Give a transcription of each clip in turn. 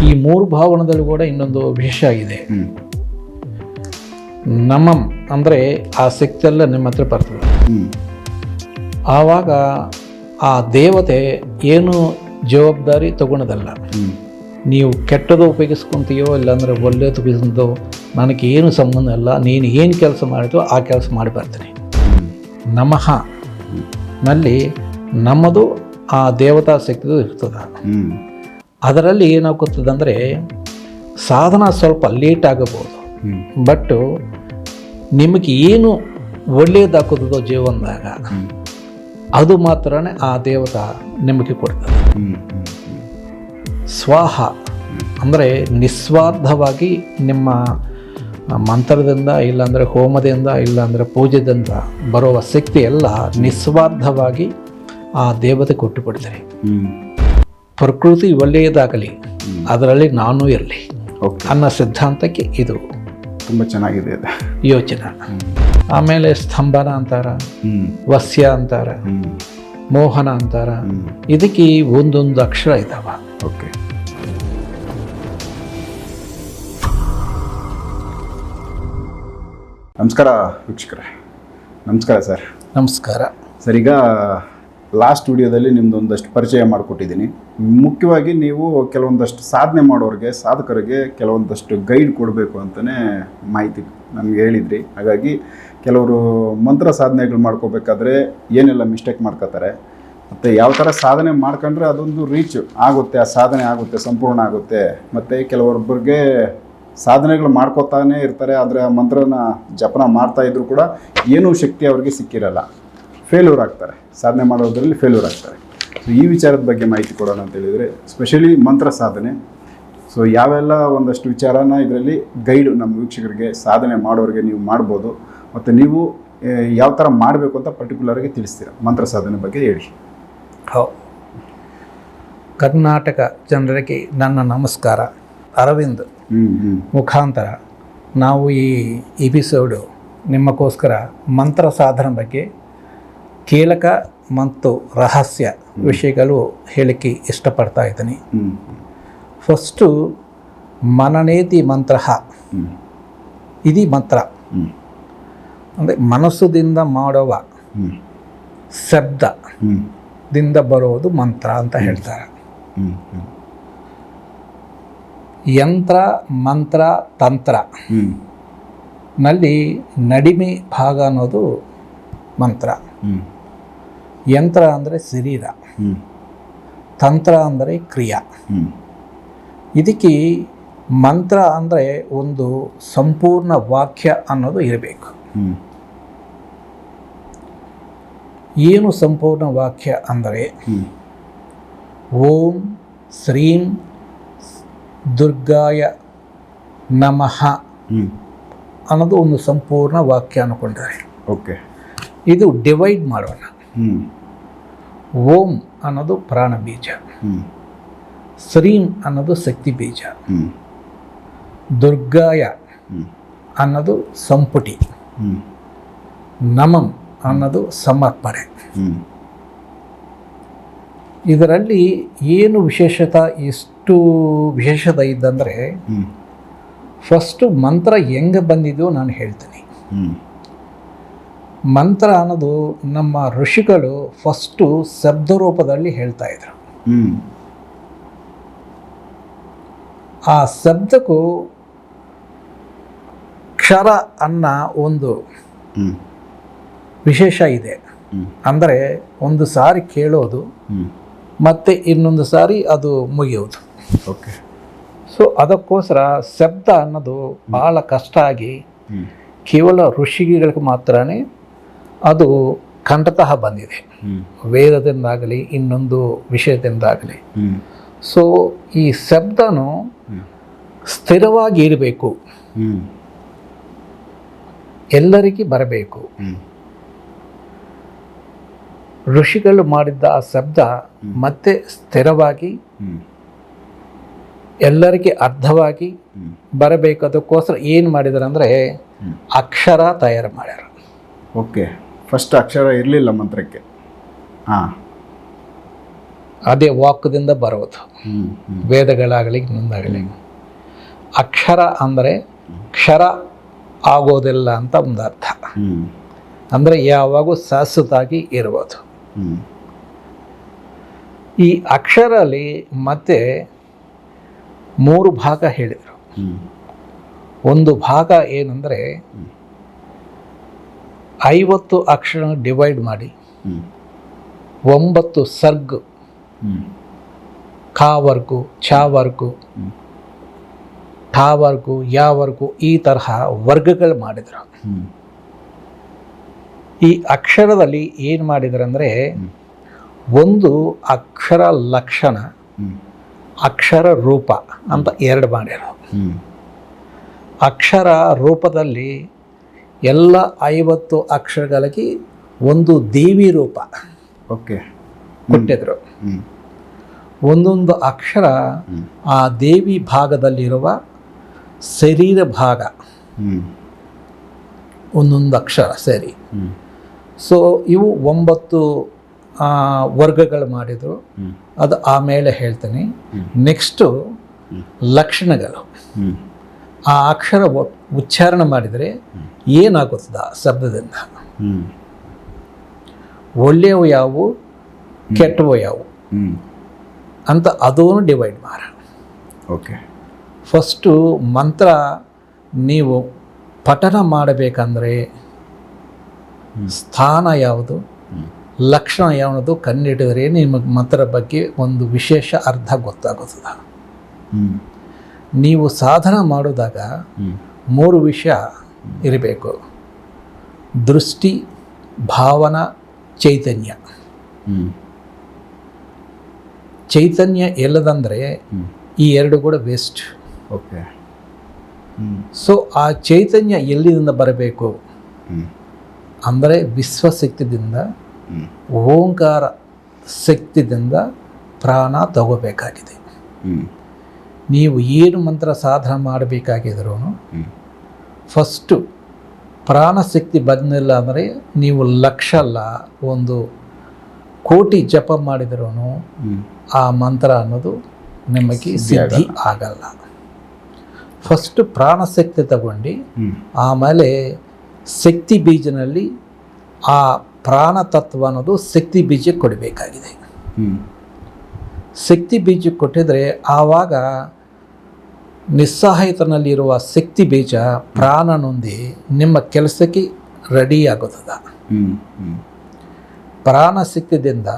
ಈ ಮೂರು ಭಾವನದಲ್ಲಿ ಕೂಡ ಇನ್ನೊಂದು ವಿಶೇಷ ಆಗಿದೆ. ನಮಂ ಅಂದರೆ ಆ ಶಕ್ತಿ ಎಲ್ಲ ನಿಮ್ಮ ಹತ್ರ ಬರ್ತದೆ. ಆವಾಗ ಆ ದೇವತೆ ಏನು ಜವಾಬ್ದಾರಿ ತಗೊಳೋದಲ್ಲ. ನೀವು ಕೆಟ್ಟದು ಉಪಯೋಗಿಸ್ಕೊಂತೀಯೋ ಇಲ್ಲಾಂದರೆ ಒಳ್ಳೆಯದು ಉಪಯೋಗಿಸೋ ನನಗೆ ಏನು ಸಂಬಂಧ ಇಲ್ಲ, ನೀನು ಏನು ಕೆಲಸ ಮಾಡಿದೋ ಆ ಕೆಲಸ ಮಾಡಿ ಬರ್ತೀನಿ. ನಮಃ ನಲ್ಲಿ ನಮ್ಮದು ಆ ದೇವತಾ ಶಕ್ತಿದು ಇರ್ತದೆ. ಅದರಲ್ಲಿ ಏನಾಗುತ್ತದೆ ಅಂದರೆ ಸಾಧನ ಸ್ವಲ್ಪ ಲೇಟ್ ಆಗಬಹುದು, ಬಟ್ ನಿಮಗೆ ಏನು ಒಳ್ಳೆಯದಾಗುತ್ತದೋ ಜೀವನದಾಗ ಅದು ಮಾತ್ರನೇ ಆ ದೇವತಾ ನಿಮಗೆ ಕೊಡ್ತದೆ. ಸ್ವಾಹ ಅಂದರೆ ನಿಸ್ವಾರ್ಥವಾಗಿ ನಿಮ್ಮ ಮಂತ್ರದಿಂದ ಇಲ್ಲಾಂದರೆ ಹೋಮದಿಂದ ಇಲ್ಲಾಂದರೆ ಪೂಜೆದಿಂದ ಬರುವ ಶಕ್ತಿ ಎಲ್ಲ ನಿಸ್ವಾರ್ಥವಾಗಿ ಆ ದೇವತೆ ಕೊಟ್ಟು ಬಿಡ್ತಾರೆ. ಪ್ರಕೃತಿ ಒಳ್ಳೆಯದಾಗಲಿ, ಅದರಲ್ಲಿ ನಾನು ಇರಲಿ ಅನ್ನೋ ಸಿದ್ಧಾಂತಕ್ಕೆ ಇದು ತುಂಬ ಚೆನ್ನಾಗಿದೆ ಯೋಚನೆ. ಆಮೇಲೆ ಸ್ತಂಭನ ಅಂತಾರ, ವಸ್ಯ ಅಂತಾರ, ಮೋಹನ ಅಂತಾರ. ಇದಕ್ಕೆ ಒಂದೊಂದು ಅಕ್ಷರ ಇದಾವ. ಓಕೆ. ನಮಸ್ಕಾರ ವೀಕ್ಷಕರೇ. ನಮಸ್ಕಾರ ಸರ್. ನಮಸ್ಕಾರ ಸರ್. ಈಗ ಲಾಸ್ಟ್ ವಿಡಿಯೋದಲ್ಲಿ ನಿಮ್ಮದೊಂದಷ್ಟು ಪರಿಚಯ ಮಾಡಿಕೊಟ್ಟಿದ್ದೀನಿ. ಮುಖ್ಯವಾಗಿ ನೀವು ಕೆಲವೊಂದಷ್ಟು ಸಾಧನೆ ಮಾಡೋರಿಗೆ, ಸಾಧಕರಿಗೆ ಕೆಲವೊಂದಷ್ಟು ಗೈಡ್ ಕೊಡಬೇಕು ಅಂತಲೇ ಮಾಹಿತಿ ನಮಗೆ ಹೇಳಿದ್ರಿ. ಹಾಗಾಗಿ ಕೆಲವರು ಮಂತ್ರ ಸಾಧನೆಗಳು ಮಾಡ್ಕೋಬೇಕಾದ್ರೆ ಏನೆಲ್ಲ ಮಿಸ್ಟೇಕ್ ಮಾಡ್ಕೋತಾರೆ, ಮತ್ತು ಯಾವ ಥರ ಸಾಧನೆ ಮಾಡ್ಕೊಂಡ್ರೆ ಅದೊಂದು ರೀಚ್ ಆಗುತ್ತೆ, ಆ ಸಾಧನೆ ಆಗುತ್ತೆ, ಸಂಪೂರ್ಣ ಆಗುತ್ತೆ. ಮತ್ತು ಕೆಲವೊಬ್ಬರಿಗೆ ಸಾಧನೆಗಳು ಮಾಡ್ಕೋತಾನೆ ಇರ್ತಾರೆ, ಆದರೆ ಆ ಮಂತ್ರನ ಜಪನ ಮಾಡ್ತಾಯಿದ್ರು ಕೂಡ ಏನೂ ಶಕ್ತಿ ಅವ್ರಿಗೆ ಸಿಕ್ಕಿರಲ್ಲ, ಫೇಲ್ಯೂರ್ ಆಗ್ತಾರೆ, ಸಾಧನೆ ಮಾಡೋದ್ರಲ್ಲಿ ಫೇಲ್ಯೂರ್ ಆಗ್ತಾರೆ. ಸೊ ಈ ವಿಚಾರದ ಬಗ್ಗೆ ಮಾಹಿತಿ ಕೊಡೋಣ ಅಂತ ಹೇಳಿದರೆ, ಸ್ಪೆಷಲಿ ಮಂತ್ರ ಸಾಧನೆ. ಸೊ ಯಾವೆಲ್ಲ ಒಂದಷ್ಟು ವಿಚಾರನ ಇದರಲ್ಲಿ ಗೈಡು ನಮ್ಮ ವೀಕ್ಷಕರಿಗೆ, ಸಾಧನೆ ಮಾಡೋರಿಗೆ ನೀವು ಮಾಡ್ಬೋದು, ಮತ್ತು ನೀವು ಯಾವ ಥರ ಮಾಡಬೇಕು ಅಂತ ಪರ್ಟಿಕ್ಯುಲರಾಗಿ ತಿಳಿಸ್ತೀರ ಮಂತ್ರ ಸಾಧನೆ ಬಗ್ಗೆ ಹೇಳಿ. ಕರ್ನಾಟಕ ಜನರಿಗೆ ನನ್ನ ನಮಸ್ಕಾರ. ಅರವಿಂದ್ ಮುಖಾಂತರ ನಾವು ಈ ಎಪಿಸೋಡು ನಿಮ್ಮಕ್ಕೋಸ್ಕರ ಮಂತ್ರ ಸಾಧನೆ ಬಗ್ಗೆ ಕೀಲಕ ಮತ್ತು ರಹಸ್ಯ ವಿಷಯಗಳು ಹೇಳಿಕೆ ಇಷ್ಟಪಡ್ತಾ ಇದ್ದೀನಿ. ಫಸ್ಟು ಮನನೇತಿ ಮಂತ್ರ. ಇದು ಮಂತ್ರ ಅಂದರೆ ಮನಸ್ಸುದಿಂದ ಮಾಡುವ ಶಬ್ದದಿಂದ ಬರುವುದು ಮಂತ್ರ ಅಂತ ಹೇಳ್ತಾರೆ. ಯಂತ್ರ, ಮಂತ್ರ, ತಂತ್ರ ನಲ್ಲಿ ನಡಿಮೆ ಭಾಗ ಅನ್ನೋದು ಮಂತ್ರ. ಯಂತ್ರ ಅಂದರೆ ಶರೀರ, ತಂತ್ರ ಅಂದರೆ ಕ್ರಿಯಾ. ಇದಕ್ಕೆ ಮಂತ್ರ ಅಂದರೆ ಒಂದು ಸಂಪೂರ್ಣ ವಾಕ್ಯ ಅನ್ನೋದು ಇರಬೇಕು. ಏನು ಸಂಪೂರ್ಣ ವಾಕ್ಯ ಅಂದರೆ ಓಂ ಶ್ರೀಂ ದುರ್ಗಾಯ ನಮಃ ಅನ್ನೋದು ಒಂದು ಸಂಪೂರ್ಣ ವಾಕ್ಯ ಅನ್ಕೊಂಡರೆ. ಓಕೆ. ಇದು ಡಿವೈಡ್ ಮಾಡೋಣ. ಓಂ ಅನ್ನೋದು ಪ್ರಾಣ ಬೀಜ, ಶ್ರೀಂ ಅನ್ನೋದು ಶಕ್ತಿ ಬೀಜ, ದುರ್ಗಾಯ ಅನ್ನೋದು ಸಂಪುಟಿ, ನಮಂ ಅನ್ನೋದು ಸಮರ್ಪಣೆ. ಇದರಲ್ಲಿ ಏನು ವಿಶೇಷತೆ, ಎಷ್ಟು ವಿಶೇಷತೆ ಇದ್ದಂದರೆ, ಫಸ್ಟು ಮಂತ್ರ ಹೆಂಗೆ ಬಂದಿದೆಯೋ ನಾನು ಹೇಳ್ತೀನಿ. ಮಂತ್ರ ಅನ್ನೋದು ನಮ್ಮ ಋಷಿಗಳು ಫಸ್ಟು ಶಬ್ದ ರೂಪದಲ್ಲಿ ಹೇಳ್ತಾ ಇದ್ರು. ಆ ಶಬ್ದಕ್ಕೂ ಕ್ಷರ ಅನ್ನೋ ಒಂದು ವಿಶೇಷ ಇದೆ. ಅಂದರೆ ಒಂದು ಸಾರಿ ಕೇಳೋದು ಮತ್ತೆ ಇನ್ನೊಂದು ಸಾರಿ ಅದು ಮುಗಿಯೋದು. ಓಕೆ. ಸೊ ಅದಕ್ಕೋಸ್ಕರ ಶಬ್ದ ಅನ್ನೋದು ಭಾಳ ಕಷ್ಟ ಆಗಿ ಕೇವಲ ಋಷಿಗಳಿಗೆ ಮಾತ್ರನೇ ಅದು ಕಂಠತಃ ಬಂದಿದೆ, ವೇದದಿಂದಾಗಲಿ ಇನ್ನೊಂದು ವಿಷಯದಿಂದಾಗಲಿ. ಸೊ ಈ ಶಬ್ದನು ಸ್ಥಿರವಾಗಿ ಇರಬೇಕು, ಎಲ್ಲರಿಗೆ ಬರಬೇಕು. ಋಷಿಗಳು ಮಾಡಿದ್ದ ಆ ಶಬ್ದ ಮತ್ತೆ ಸ್ಥಿರವಾಗಿ ಎಲ್ಲರಿಗೆ ಅರ್ಥವಾಗಿ ಬರಬೇಕು. ಅದಕ್ಕೋಸ್ಕರ ಏನು ಮಾಡಿದಾರೆ ಅಂದರೆ ಅಕ್ಷರ ತಯಾರು ಮಾಡ್ಯಾರ. ಓಕೆ. ಫಸ್ಟ್ ಅಕ್ಷರ ಇರಲಿಲ್ಲ ಮಂತ್ರಕ್ಕೆ. ಹಾಂ. ಅದೇ ವಾಕ್ದಿಂದ ಬರೋದು, ವೇದಗಳಾಗಲಿ ಇನ್ನೊಂದಾಗಲಿ. ಅಕ್ಷರ ಅಂದರೆ ಕ್ಷರ ಆಗೋದಿಲ್ಲ ಅಂತ ಒಂದು ಅರ್ಥ. ಅಂದರೆ ಯಾವಾಗೂ ಶಾಶ್ವತವಾಗಿ ಇರುವುದು. ಈ ಅಕ್ಷರಲ್ಲಿ ಮತ್ತೆ 3 ಭಾಗ ಹೇಳಿದರು. ಒಂದು ಭಾಗ ಏನಂದರೆ 50 ಅಕ್ಷರ ಡಿವೈಡ್ ಮಾಡಿ 9 ಸರ್ಗ್, ಕಾವರ್ಗು, ಚಾವರ್ಗು, ಠಾವರ್ಗು, ಯಾವರ್ಗು ಈ ತರಹ ವರ್ಗಗಳು ಮಾಡಿದರು. ಈ ಅಕ್ಷರದಲ್ಲಿ ಏನು ಮಾಡಿದ್ರಂದರೆ ಒಂದು ಅಕ್ಷರ ಲಕ್ಷಣ, ಅಕ್ಷರ ರೂಪ ಅಂತ 2 ಮಾಡಿದರು. ಅಕ್ಷರ ರೂಪದಲ್ಲಿ ಎಲ್ಲ 50 ಅಕ್ಷರಗಳಿಗೆ ಒಂದು ದೇವಿ ರೂಪ ಕೊಟ್ಟಿದ್ರು. ಒಂದೊಂದು ಅಕ್ಷರ ಆ ದೇವಿ ಭಾಗದಲ್ಲಿರುವ ಶರೀರ ಭಾಗ, ಒಂದೊಂದು ಅಕ್ಷರ ಸೇರಿ. ಸೊ ಇವು 9 ವರ್ಗಗಳು ಮಾಡಿದರು. ಅದು ಆಮೇಲೆ ಹೇಳ್ತೀನಿ. ನೆಕ್ಸ್ಟು ಲಕ್ಷಣಗಳು. ಆ ಅಕ್ಷರ ಉಚ್ಚಾರಣೆ ಮಾಡಿದರೆ ಏನಾಗುತ್ತದೆ ಆ ಶಬ್ದದಿಂದ, ಒಳ್ಳೆಯವು ಯಾವುವು, ಕೆಟ್ಟವು ಯಾವುವು ಅಂತ ಅದೂ ಡಿವೈಡ್ ಮಾಡ. ಓಕೆ. ಫಸ್ಟು ಮಂತ್ರ ನೀವು ಪಠನ ಮಾಡಬೇಕಂದ್ರೆ ಸ್ಥಾನ ಯಾವುದು, ಲಕ್ಷಣ ಯಾವುದು ಕಂಡುಹಿಡಿದರೆ ನಿಮಗೆ ಮಂತ್ರ ಬಗ್ಗೆ ಒಂದು ವಿಶೇಷ ಅರ್ಥ ಗೊತ್ತಾಗುತ್ತದೆ. ನೀವು ಸಾಧನ ಮಾಡಿದಾಗ 3 ವಿಷಯ ಇರಬೇಕು: ದೃಷ್ಟಿ, ಭಾವನಾ, ಚೈತನ್ಯ. ಚೈತನ್ಯ ಎಲ್ಲದಂದರೆ ಈ 2 ಕೂಡ ವೇಸ್ಟ್. ಓಕೆ. ಸೊ ಆ ಚೈತನ್ಯ ಎಲ್ಲಿಂದ ಬರಬೇಕು ಅಂದರೆ ವಿಶ್ವಶಕ್ತಿದಿಂದ, ಓಂಕಾರ ಶಕ್ತಿದಿಂದ ಪ್ರಾಣ ತಗೋಬೇಕಾಗಿದೆ. ನೀವು ಏನು ಮಂತ್ರ ಸಾಧನ ಮಾಡಬೇಕಾಗಿದ್ರೂ ಫಸ್ಟು ಪ್ರಾಣಶಕ್ತಿ ಬಂದಿಲ್ಲ ಅಂದರೆ ನೀವು ಲಕ್ಷ ಅಲ್ಲ, 1 ಕೋಟಿ ಜಪ ಮಾಡಿದ್ರೂ ಆ ಮಂತ್ರ ಅನ್ನೋದು ನಿಮಗೆ ಸಿದ್ಧಿ ಆಗಲ್ಲ. ಫಸ್ಟು ಪ್ರಾಣಶಕ್ತಿ ತಗೊಂಡು ಆಮೇಲೆ ಶಕ್ತಿ ಬೀಜನಲ್ಲಿ ಆ ಪ್ರಾಣ ತತ್ವ ಅನ್ನೋದು ಶಕ್ತಿ ಬೀಜಕ್ಕೆ ಕೊಡಬೇಕಾಗಿದೆ. ಶಕ್ತಿ ಬೀಜಕ್ಕೆ ಕೊಟ್ಟಿದ್ರೆ ಆವಾಗ ನಿಸ್ಸಹಾಯತನಲ್ಲಿರುವ ಶಕ್ತಿ ಬೀಜ ಪ್ರಾಣನೊಂದಿ ನಿಮ್ಮ ಕೆಲಸಕ್ಕೆ ರೆಡಿ ಆಗುತ್ತದೆ. ಪ್ರಾಣ ಶಕ್ತಿಯಿಂದ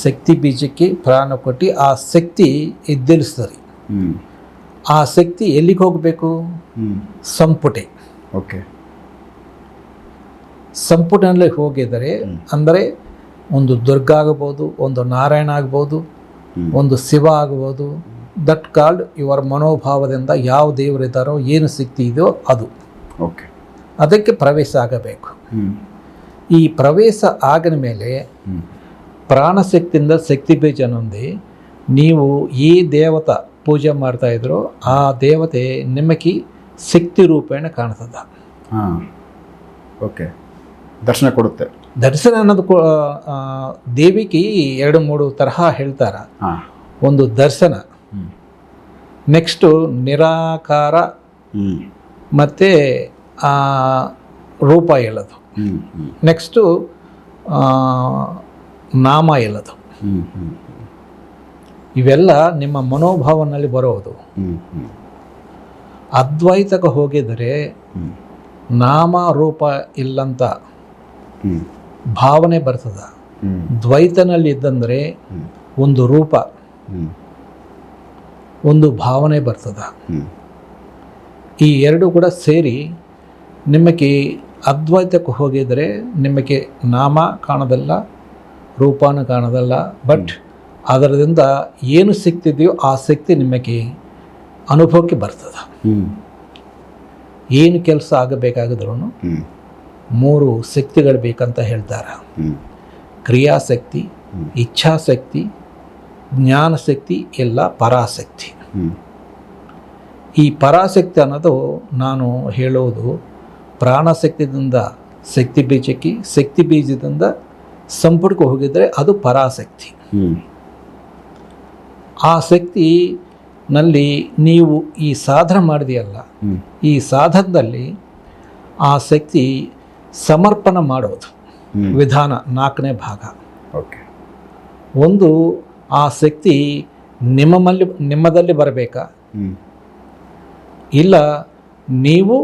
ಶಕ್ತಿ ಬೀಜಕ್ಕೆ ಪ್ರಾಣ ಕೊಟ್ಟು ಆ ಶಕ್ತಿ ಎದ್ದೇಳಿಸ್ತಾರೆ. ಆ ಶಕ್ತಿ ಎಲ್ಲಿಗೆ ಹೋಗಬೇಕು? ಸಂಪುಟೆ. ಓಕೆ. ಸಂಪುಟನಲ್ಲಿ ಹೋಗಿದರೆ ಅಂದರೆ ಒಂದು ದುರ್ಗ ಆಗಬಹುದು, ಒಂದು ನಾರಾಯಣ ಆಗ್ಬೋದು, ಒಂದು ಶಿವ ಆಗ್ಬೋದು. ದಟ್ ಕಾಲ್ಡ್ ಇವರ ಮನೋಭಾವದಿಂದ ಯಾವ ದೇವರಿದ್ದಾರೋ, ಏನು ಶಕ್ತಿ ಇದೆಯೋ ಅದು. ಓಕೆ. ಅದಕ್ಕೆ ಪ್ರವೇಶ ಆಗಬೇಕು. ಈ ಪ್ರವೇಶ ಆಗದ ಮೇಲೆ ಪ್ರಾಣಶಕ್ತಿಯಿಂದ ಶಕ್ತಿ ಬೀಜ ನೊಂದಿ ನೀವು ಈ ದೇವತಾ ಪೂಜೆ ಮಾಡ್ತಾ ಇದ್ರು ಆ ದೇವತೆ ನಿಮಗೆ ಶಕ್ತಿ ರೂಪೇಣ ಕಾಣ್ತದ. ಓಕೆ. ದರ್ಶನ ಕೊಡುತ್ತೆ. ದರ್ಶನ ಅನ್ನೋದು ದೇವಿಗೆ 2-3 ತರಹ ಹೇಳ್ತಾರ. ಒಂದು ದರ್ಶನ, ನೆಕ್ಸ್ಟು ನಿರಾಕಾರ, ಮತ್ತು ರೂಪ ಹೇಳೋದು, ನೆಕ್ಸ್ಟು ನಾಮ ಹೇಳೋದು. ಇವೆಲ್ಲ ನಿಮ್ಮ ಮನೋಭಾವನಲ್ಲಿ ಬರೋದು. ಅದ್ವೈತಕ್ಕೆ ಹೋಗಿದರೆ ನಾಮ ರೂಪ ಇಲ್ಲಂತ ಭಾವನೆ ಬರ್ತದ. ದ್ವೈತನಲ್ಲಿ ಇದ್ದಂದರೆ ಒಂದು ರೂಪ, ಒಂದು ಭಾವನೆ ಬರ್ತದ. ಈ 2 ಕೂಡ ಸೇರಿ ನಿಮಗೆ ಅದ್ವೈತಕ್ಕೆ ಹೋಗಿದರೆ ನಿಮಗೆ ನಾಮ ಕಾಣೋದಲ್ಲ, ರೂಪನೂ ಕಾಣೋದಲ್ಲ. ಬಟ್ ಅದರಿಂದ ಏನು ಸಿಗ್ತಿದೆಯೋ ಆ ಶಕ್ತಿ ನಿಮಗೆ ಅನುಭವಕ್ಕೆ ಬರ್ತದೆ. ಏನು ಕೆಲಸ ಆಗಬೇಕಾಗಿದ್ರೂ 3 ಶಕ್ತಿಗಳು ಬೇಕಂತ ಹೇಳ್ತಾರೆ. ಕ್ರಿಯಾಶಕ್ತಿ, ಇಚ್ಛಾಶಕ್ತಿ, ಜ್ಞಾನಶಕ್ತಿ, ಎಲ್ಲ ಪರಾಶಕ್ತಿ. ಈ ಪರಾಶಕ್ತಿ ಅನ್ನೋದು ನಾನು ಹೇಳೋದು ಪ್ರಾಣಶಕ್ತಿಯಿಂದ ಶಕ್ತಿ ಬೀಜಕ್ಕೆ, ಶಕ್ತಿ ಬೀಜದಿಂದ ಸಂಪುಟಕ್ಕೆ ಹೋಗಿದರೆ ಅದು ಪರಾಶಕ್ತಿ. ಆ ಶಕ್ತಿನಲ್ಲಿ ನೀವು ಈ ಸಾಧನೆ ಮಾಡಿದೆಯಲ್ಲ, ಈ ಸಾಧನದಲ್ಲಿ ಆ ಶಕ್ತಿ ಸಮರ್ಪಣೆ ಮಾಡೋದು ವಿಧಾನ 4ನೇ ಭಾಗ. ಓಕೆ. ಒಂದು, ಆ ಶಕ್ತಿ ನಿಮ್ಮದಲ್ಲಿ ಬರಬೇಕಾ, ಇಲ್ಲ ನೀವು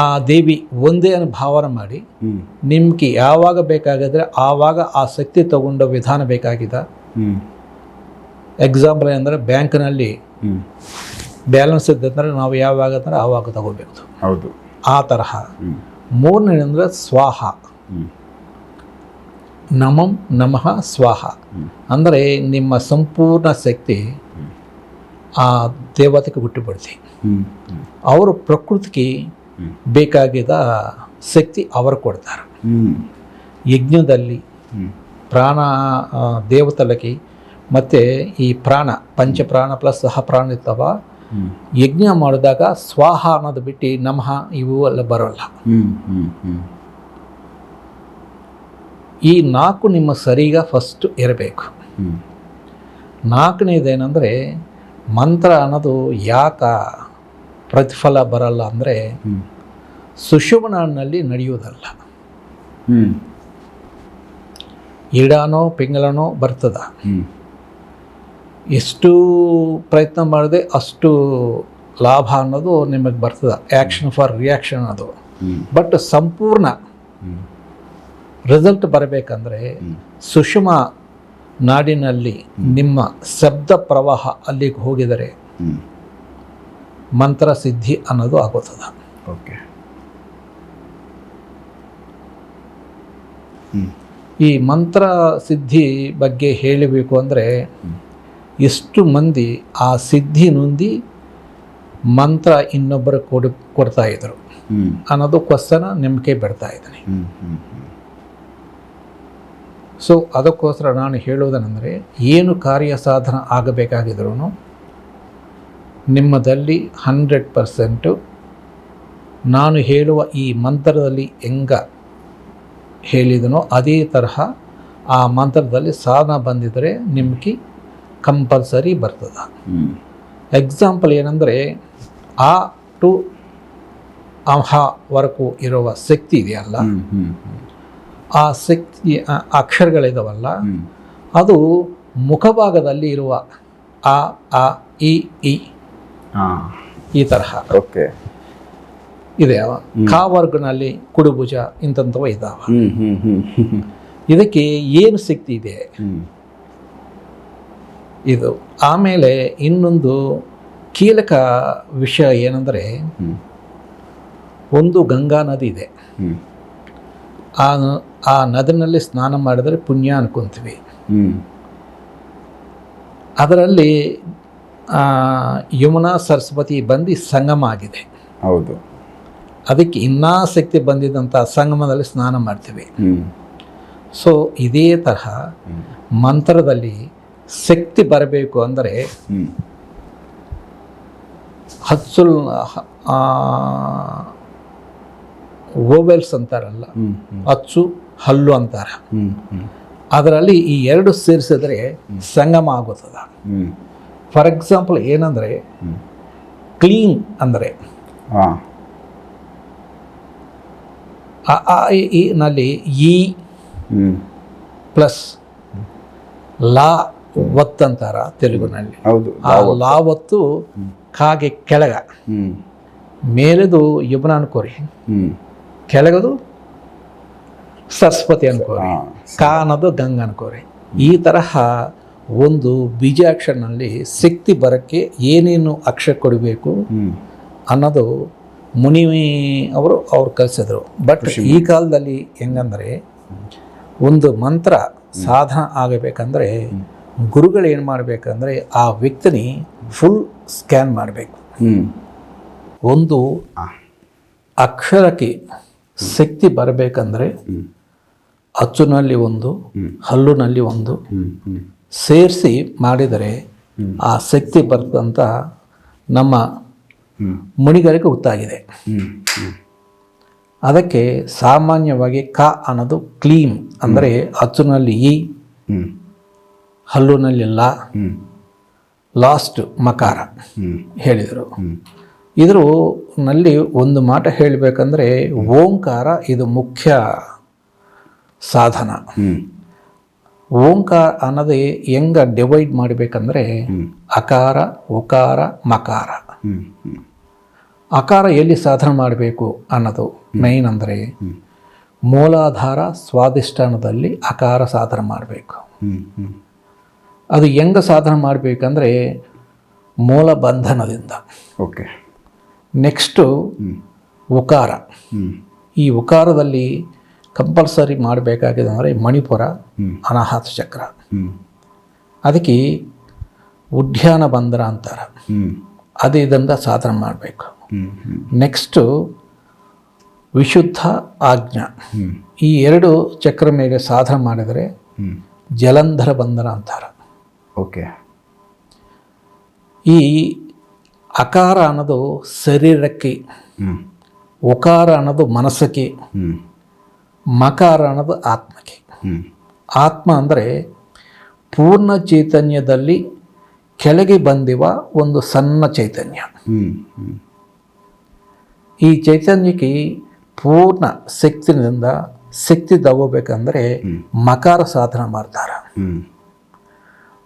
ಆ ದೇವಿ ಒಂದೇ ಅನ್ನೋ ಭಾವನೆ ಮಾಡಿ ನಿಮ್ಗೆ ಯಾವಾಗ ಬೇಕಾಗಿದ್ರೆ ಆವಾಗ ಆ ಶಕ್ತಿ ತಗೊಂಡ ವಿಧಾನ ಬೇಕಾಗಿದೆ. ಎಕ್ಸಾಂಪಲ್ ಏನಂದರೆ ಬ್ಯಾಂಕ್ನಲ್ಲಿ ಬ್ಯಾಲೆನ್ಸ್ ಇದ್ದಂದ್ರೆ ನಾವು ಯಾವಾಗ ಅಂದರೆ ಆವಾಗ ತಗೋಬೇಕು. ಹೌದು. ಆ ತರಹ. 3ನೇದಂದರೆ ಸ್ವಾಹ, ನಮಂ ನಮಃ ಸ್ವಾಹ. ಅಂದರೆ ನಿಮ್ಮ ಸಂಪೂರ್ಣ ಶಕ್ತಿ ಆ ದೇವತೆಗೆ ಬಿಟ್ಟುಬಿಡ್ತಿ. ಅವರು ಪ್ರಕೃತಿಗೆ ಬೇಕಾಗಿದ್ದ ಶಕ್ತಿ ಅವರು ಕೊಡ್ತಾರೆ. ಯಜ್ಞದಲ್ಲಿ ಪ್ರಾಣ ದೇವತಲಕ್ಕೆ ಮತ್ತು ಈ ಪ್ರಾಣ ಪಂಚಪ್ರಾಣ ಪ್ಲಸ್ ಸಹ ಪ್ರಾಣ ಇರ್ತವ. ಯಜ್ಞ ಮಾಡಿದಾಗ ಸ್ವಾಹ ಅನ್ನೋದು ಬಿಟ್ಟು ನಮಃ ಇವು ಎಲ್ಲ ಬರೋಲ್ಲ. ಈ 4 ನಿಮ್ಮ ಸರಿಗ ಫಸ್ಟ್ ಇರಬೇಕು. 4ನೇದೇನೆಂದರೆ ಮಂತ್ರ ಅನ್ನೋದು ಯಾಕ ಪ್ರತಿಫಲ ಬರಲ್ಲ ಅಂದರೆ ಸುಷುಮ್ನಲ್ಲಿ ನಡೆಯುವುದಲ್ಲ. ಇಡಾನೋ ಪಿಂಗಲನೋ ಬರ್ತದ. ಎಷ್ಟು ಪ್ರಯತ್ನ ಮಾಡಿದೆ ಅಷ್ಟು ಲಾಭ ಅನ್ನೋದು ನಿಮಗೆ ಬರ್ತದೆ. ಆ್ಯಕ್ಷನ್ ಫಾರ್ ರಿಯಾಕ್ಷನ್ ಅದು. ಬಟ್ ಸಂಪೂರ್ಣ ರಿಸಲ್ಟ್ ಬರಬೇಕಂದ್ರೆ ಸುಷುಮ ನಾಡಿನಲ್ಲಿ ನಿಮ್ಮ ಶಬ್ದ ಪ್ರವಾಹ ಅಲ್ಲಿಗೆ ಹೋಗಿದರೆ ಮಂತ್ರ ಸಿದ್ಧಿ ಅನ್ನೋದು ಆಗುತ್ತದೆ. ಓಕೆ. ಈ ಮಂತ್ರ ಸಿದ್ಧಿ ಬಗ್ಗೆ ಹೇಳಬೇಕು ಅಂದರೆ ಎಷ್ಟು ಮಂದಿ ಆ ಸಿದ್ಧಿ ನೊಂದಿ ಮಂತ್ರ ಇನ್ನೊಬ್ಬರು ಕೊಡ್ತಾ ಇದ್ರು ಅನ್ನೋದು ಕ್ವಶನ್ ನಿಮಗೆ ಬಿಡ್ತಾ ಇದ್ದೀನಿ. ಸೊ ಅದಕ್ಕೋಸ್ಕರ ನಾನು ಹೇಳುವುದೇನೆಂದರೆ ಏನು ಕಾರ್ಯ ಸಾಧನ ಆಗಬೇಕಾಗಿದ್ರೂ ನಿಮ್ಮದಲ್ಲಿ 100% ನಾನು ಹೇಳುವ ಈ ಮಂತ್ರದಲ್ಲಿ ಹೆಂಗ ಹೇಳಿದನೋ ಅದೇ ತರಹ ಆ ಮಂತ್ರದಲ್ಲಿ ಸಾಧನ ಬಂದಿದ್ದರೆ ನಿಮಗೆ ಕಂಪಲ್ಸರಿ ಬರ್ತದೆ. ಎಕ್ಸಾಂಪಲ್ ಏನಂದರೆ ಆ ಟು ವರೆಗೂ ಇರುವ ಶಕ್ತಿ ಇದೆಯಲ್ಲ, ಆ ಶಕ್ತಿ ಅಕ್ಷರಗಳಿದಾವಲ್ಲ, ಅದು ಮುಖಭಾಗದಲ್ಲಿ ಇರುವ ಆ ಈ ತರಹ ಓಕೆ ಇದೆ. ಕಾವರ್ಗನಲ್ಲಿ ಕುಡುಭುಜ ಇಂಥವು ಇದ್ದಾವ. ಇದಕ್ಕೆ ಏನು ಶಕ್ತಿ ಇದೆ ಇದು. ಆಮೇಲೆ ಇನ್ನೊಂದು ಕೀಲಕ ವಿಷಯ ಏನಂದರೆ ಒಂದು ಗಂಗಾ ನದಿ ಇದೆ. ಆ ನದಿನಲ್ಲಿ ಸ್ನಾನ ಮಾಡಿದರೆ ಪುಣ್ಯ ಅನ್ಕೊಂತೀವಿ. ಅದರಲ್ಲಿ ಯಮುನಾ ಸರಸ್ವತಿ ಬಂದು ಸಂಗಮ ಆಗಿದೆ. ಹೌದು. ಅದಕ್ಕೆ ಇನ್ನೂ ಶಕ್ತಿ ಬಂದಿದ್ದಂಥ ಸಂಗಮದಲ್ಲಿ ಸ್ನಾನ ಮಾಡ್ತೀವಿ. ಸೊ ಇದೇ ತರಹ ಮಂತ್ರದಲ್ಲಿ ಶಕ್ತಿ ಬರಬೇಕು ಅಂದರೆ ಹಚ್ಚುಲ್ ಓವೆಲ್ಸ್ ಅಂತಾರಲ್ಲ, ಅಚ್ಚು ಹಲ್ಲು ಅಂತಾರೆ. ಅದರಲ್ಲಿ ಈ 2 ಸೇರಿಸಿದ್ರೆ ಸಂಗಮ ಆಗುತ್ತದೆ. ಫಾರ್ ಎಕ್ಸಾಂಪಲ್ ಏನಂದರೆ ಕ್ಲೀನ್ ಅಂದರೆ ಈ ನಲ್ಲಿ ಈ ಪ್ಲಸ್ ಲಾ ಒತ್ತಂತಾರ ತೆಲುಗುನಲ್ಲಿ. ಆ ಲಾ ಒತ್ತು ಕಾಗೆ ಕೆಳಗ, ಮೇಲೆದು ಯಮುನಾ ಅನ್ಕೋರಿ, ಕೆಳಗದು ಸರಸ್ವತಿ ಅನ್ಕೋರಿ, ಕಾ ಅನ್ನೋದು ಗಂಗಾ ಅನ್ಕೋರಿ. ಈ ತರಹ ಒಂದು ಬೀಜಾಕ್ಷರನಲ್ಲಿ ಶಕ್ತಿ ಬರೋಕ್ಕೆ ಏನೇನು ಅಕ್ಷರ ಕೊಡಬೇಕು ಅನ್ನೋದು ಮುನಿ ಅವರು ಕಲಿಸಿದ್ರು. ಬಟ್ ಈ ಕಾಲದಲ್ಲಿ ಹೆಂಗಂದರೆ ಒಂದು ಮಂತ್ರ ಸಾಧನ ಆಗಬೇಕಂದ್ರೆ ಗುರುಗಳು ಏನು ಮಾಡಬೇಕಂದ್ರೆ ಆ ವ್ಯಕ್ತಿನಿ ಫುಲ್ ಸ್ಕ್ಯಾನ್ ಮಾಡಬೇಕು. ಒಂದು ಅಕ್ಷರಕ್ಕೆ ಶಕ್ತಿ ಬರಬೇಕಂದ್ರೆ ಅಚ್ಚುನಲ್ಲಿ ಒಂದು, ಹಲ್ಲುನಲ್ಲಿ ಒಂದು ಸೇರಿಸಿ ಮಾಡಿದರೆ ಆ ಶಕ್ತಿ ಬರ್ತಂತ ನಮ್ಮ ಮುನಿಗರಿಗೆ ಗೊತ್ತಾಗಿದೆ. ಅದಕ್ಕೆ ಸಾಮಾನ್ಯವಾಗಿ ಕ ಅನ್ನೋದು ಕ್ಲೀನ್ ಅಂದರೆ ಅಚ್ಚುನಲ್ಲಿ ಈ, ಹಲ್ಲುನಲ್ಲಿ ಲ, ಲಾಸ್ಟ್ ಮಕಾರ ಹ್ಞೂ ಹೇಳಿದರು. ಹ್ಞೂ ನಲ್ಲಿ ಒಂದು ಮಾಟ ಹೇಳಬೇಕಂದ್ರೆ ಓಂಕಾರ ಇದು ಮುಖ್ಯ ಸಾಧನ. ಹ್ಞೂ ಓಂಕಾರ ಅನ್ನೋದು ಹೆಂಗ ಡಿವೈಡ್ ಮಾಡಬೇಕಂದ್ರೆ ಅಕಾರ, ಉಕಾರ, ಮಕಾರ. ಹ್ಞೂ ಹ್ಞೂ ಅಕಾರ ಎಲ್ಲಿ ಸಾಧನೆ ಮಾಡಬೇಕು ಅನ್ನೋದು ಮೈನ್ ಅಂದರೆ ಮೂಲಾಧಾರ ಸ್ವಾಧಿಷ್ಠಾನದಲ್ಲಿ ಅಕಾರ ಸಾಧನೆ ಮಾಡಬೇಕು. ಹ್ಞೂ ಹ್ಞೂ ಅದು ಹೆಂಗ ಸಾಧನೆ ಮಾಡಬೇಕಂದ್ರೆ ಮೂಲ ಬಂಧನದಿಂದ. ಓಕೆ. ನೆಕ್ಸ್ಟು ಉಕಾರ. ಈ ಉಕಾರದಲ್ಲಿ ಕಂಪಲ್ಸರಿ ಮಾಡಬೇಕಾಗಿದೆ ಅಂದರೆ ಮಣಿಪುರ, ಅನಾಹತ ಚಕ್ರ. ಅದಕ್ಕೆ ಉದ್ಯಾನ ಬಂಧನ ಅಂತಾರೆ. ಅದು ಇದರಿಂದ ಸಾಧನೆ ಮಾಡಬೇಕು. ನೆಕ್ಸ್ಟು ವಿಶುದ್ಧ ಆಜ್ಞಾ. ಈ ಎರಡು ಚಕ್ರ ಮೇಲೆ ಸಾಧನೆ ಮಾಡಿದರೆ ಜಲಂಧರ ಬಂಧನ ಅಂತಾರೆ. ಓಕೆ. ಈ ಅಕಾರ ಅನ್ನೋದು ಶರೀರಕ್ಕೆ, ಉಕಾರ ಅನ್ನೋದು ಮನಸ್ಸಕ್ಕೆ, ಮಕಾರ ಅನ್ನೋದು ಆತ್ಮಕ್ಕೆ. ಆತ್ಮ ಅಂದರೆ ಪೂರ್ಣ ಚೈತನ್ಯದಲ್ಲಿ ಕೆಳಗೆ ಬಂದಿವ ಒಂದು ಸಣ್ಣ ಚೈತನ್ಯ. ಈ ಚೈತನ್ಯಕ್ಕೆ ಪೂರ್ಣ ಶಕ್ತಿನಿಂದ ಶಕ್ತಿ ತಗೋಬೇಕಂದ್ರೆ ಮಕಾರ ಸಾಧನ ಮಾಡ್ತಾರೆ.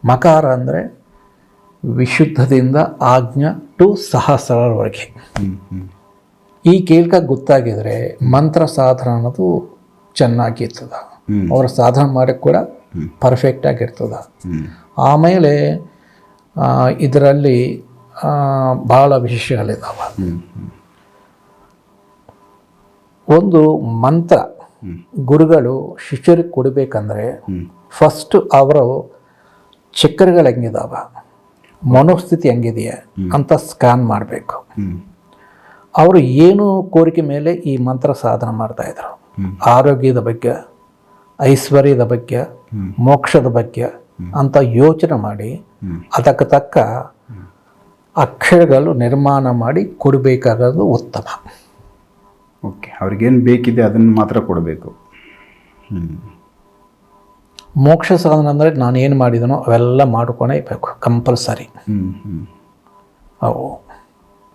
ಮಕಾರ ಅಂದರೆ ವಿಶುದ್ಧದಿಂದ ಆಜ್ಞಾ ಟು ಸಹಸ್ರವರೆಗೆ. ಈ ಕೇಳ್ಕ ಗೊತ್ತಾಗಿದ್ರೆ ಮಂತ್ರ ಸಾಧನ ಅನ್ನೋದು ಚೆನ್ನಾಗಿರ್ತದ. ಅವರ ಸಾಧನೆ ಮಾಡೋಕ್ಕೆ ಕೂಡ ಪರ್ಫೆಕ್ಟ್ ಆಗಿರ್ತದ. ಆಮೇಲೆ ಇದರಲ್ಲಿ ಭಾಳ ವಿಶೇಷಗಳಿದ್ದಾವೆ. ಒಂದು ಮಂತ್ರ ಗುರುಗಳು ಶಿಷ್ಯರಿಗೆ ಕೊಡಬೇಕಂದ್ರೆ ಫಸ್ಟ್ ಅವರು ಚಕ್ರಗಳು ಹೆಂಗಿದಾವ, ಮನೋಸ್ಥಿತಿ ಹೆಂಗಿದೆಯಾ ಅಂತ ಸ್ಕ್ಯಾನ್ ಮಾಡಬೇಕು. ಅವರು ಏನು ಕೋರಿಕೆ ಮೇಲೆ ಈ ಮಂತ್ರ ಸಾಧನೆ ಮಾಡ್ತಾಯಿದ್ರು, ಆರೋಗ್ಯದ ಬಗ್ಗೆ, ಐಶ್ವರ್ಯದ ಬಗ್ಗೆ, ಮೋಕ್ಷದ ಬಗ್ಗೆ ಅಂತ ಯೋಚನೆ ಮಾಡಿ ಅದಕ್ಕೆ ತಕ್ಕ ಅಕ್ಷರಗಳು ನಿರ್ಮಾಣ ಮಾಡಿ ಕೊಡಬೇಕಾಗೋದು ಉತ್ತಮ. ಓಕೆ. ಅವ್ರಿಗೇನು ಬೇಕಿದೆ ಅದನ್ನು ಮಾತ್ರ ಕೊಡಬೇಕು. ಮೋಕ್ಷ ಸಾಧನ ಅಂದರೆ ನಾನು ಏನು ಮಾಡಿದನೋ ಅವೆಲ್ಲ ಮಾಡ್ಕೊಂಡೇ ಬೇಕು, ಕಂಪಲ್ಸರಿ ಅವು.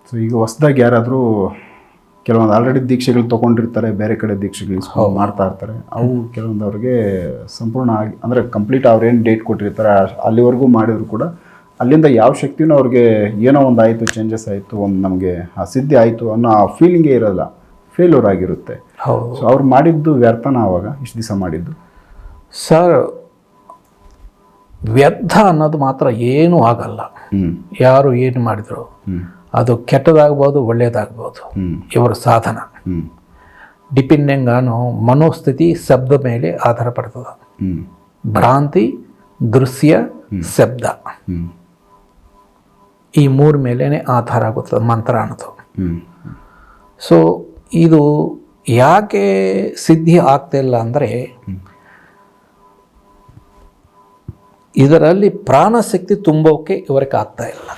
ಸೊ ಈಗ ಹೊಸದಾಗಿ ಯಾರಾದರೂ ಕೆಲವೊಂದು ಆಲ್ರೆಡಿ ದೀಕ್ಷೆಗಳು ತೊಗೊಂಡಿರ್ತಾರೆ, ಬೇರೆ ಕಡೆ ದೀಕ್ಷೆಗಳು ಮಾಡ್ತಾ ಇರ್ತಾರೆ, ಅವು ಕೆಲವೊಂದು ಅವ್ರಿಗೆ ಸಂಪೂರ್ಣ ಆಗಿ ಅಂದರೆ ಕಂಪ್ಲೀಟ್ ಅವ್ರೇನು ಡೇಟ್ ಕೊಟ್ಟಿರ್ತಾರೆ ಅಲ್ಲಿವರೆಗೂ ಮಾಡಿದ್ರು ಕೂಡ ಅಲ್ಲಿಂದ ಯಾವ ಶಕ್ತಿನೂ ಅವ್ರಿಗೆ ಏನೋ ಒಂದು ಆಯಿತು, ಚೇಂಜಸ್ ಆಯಿತು, ಒಂದು ನಮಗೆ ಆ ಸಿದ್ಧಿ ಆಯಿತು ಅನ್ನೋ ಆ ಫೀಲಿಂಗೇ ಇರೋಲ್ಲ, ಫೇಲ್ಯೂರ್ ಆಗಿರುತ್ತೆ. ಹೌದು. ಸೊ ಅವ್ರು ಮಾಡಿದ್ದು ವ್ಯರ್ಥನ ಆವಾಗ ಇಷ್ಟು ದಿವಸ ಮಾಡಿದ್ದು? ಸರ್, ವ್ಯರ್ಥ ಅನ್ನೋದು ಮಾತ್ರ ಏನೂ ಆಗಲ್ಲ. ಯಾರು ಏನು ಮಾಡಿದ್ರು ಅದು ಕೆಟ್ಟದಾಗ್ಬೋದು, ಒಳ್ಳೆಯದಾಗ್ಬೋದು. ಇವರ ಸಾಧನ ಡಿಪೆಂಡಿಂಗ್ ಆನು ಮನೋಸ್ಥಿತಿ ಶಬ್ದ ಮೇಲೆ ಆಧಾರ ಪಡ್ತದೆ. ಭ್ರಾಂತಿ, ದೃಶ್ಯ, ಶಬ್ದ ಈ ಮೂರ ಮೇಲೇ ಆಧಾರ ಆಗುತ್ತದೆ ಮಂತ್ರ ಅನ್ನೋದು. ಸೊ ಇದು ಯಾಕೆ ಸಿದ್ಧಿ ಆಗ್ತಿಲ್ಲ ಅಂದರೆ ಇದರಲ್ಲಿ ಪ್ರಾಣಶಕ್ತಿ ತುಂಬೋಕೆ ಇವರಿಗೆ ಆಗ್ತಾ ಇಲ್ಲ.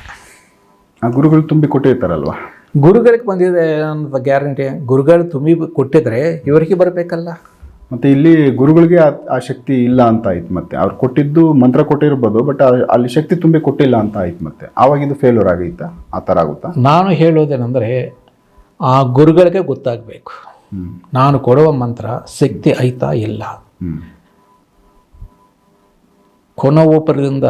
ಆ ಗುರುಗಳು ತುಂಬಿ ಕೊಟ್ಟಿರ್ತಾರಲ್ವ, ಗುರುಗಳಿಗೆ ಬಂದಿದೆ ಅನ್ನೋದು ಗ್ಯಾರಂಟಿ. ಗುರುಗಳು ತುಂಬಿ ಕೊಟ್ಟಿದ್ರೆ ಇವರಿಗೆ ಬರಬೇಕಲ್ಲ. ಮತ್ತು ಇಲ್ಲಿ ಗುರುಗಳಿಗೆ ಆ ಶಕ್ತಿ ಇಲ್ಲ ಅಂತ ಆಯ್ತು. ಮತ್ತೆ ಅವ್ರು ಕೊಟ್ಟಿದ್ದು ಮಂತ್ರ ಕೊಟ್ಟಿರ್ಬೋದು, ಬಟ್ ಅಲ್ಲಿ ಶಕ್ತಿ ತುಂಬಿ ಕೊಟ್ಟಿಲ್ಲ ಅಂತ ಆಯ್ತು. ಮತ್ತೆ ಆವಾಗಿದ್ದು ಫೇಲ್ಯೂರ್ ಆಗೈತಾ? ಆ ಥರ ಆಗುತ್ತಾ? ನಾನು ಹೇಳೋದೇನೆಂದರೆ ಆ ಗುರುಗಳಿಗೆ ಗೊತ್ತಾಗಬೇಕು ನಾನು ಕೊಡುವ ಮಂತ್ರ ಶಕ್ತಿ ಐತಾ ಇಲ್ಲ. ಕೊನೋಪರಿಂದ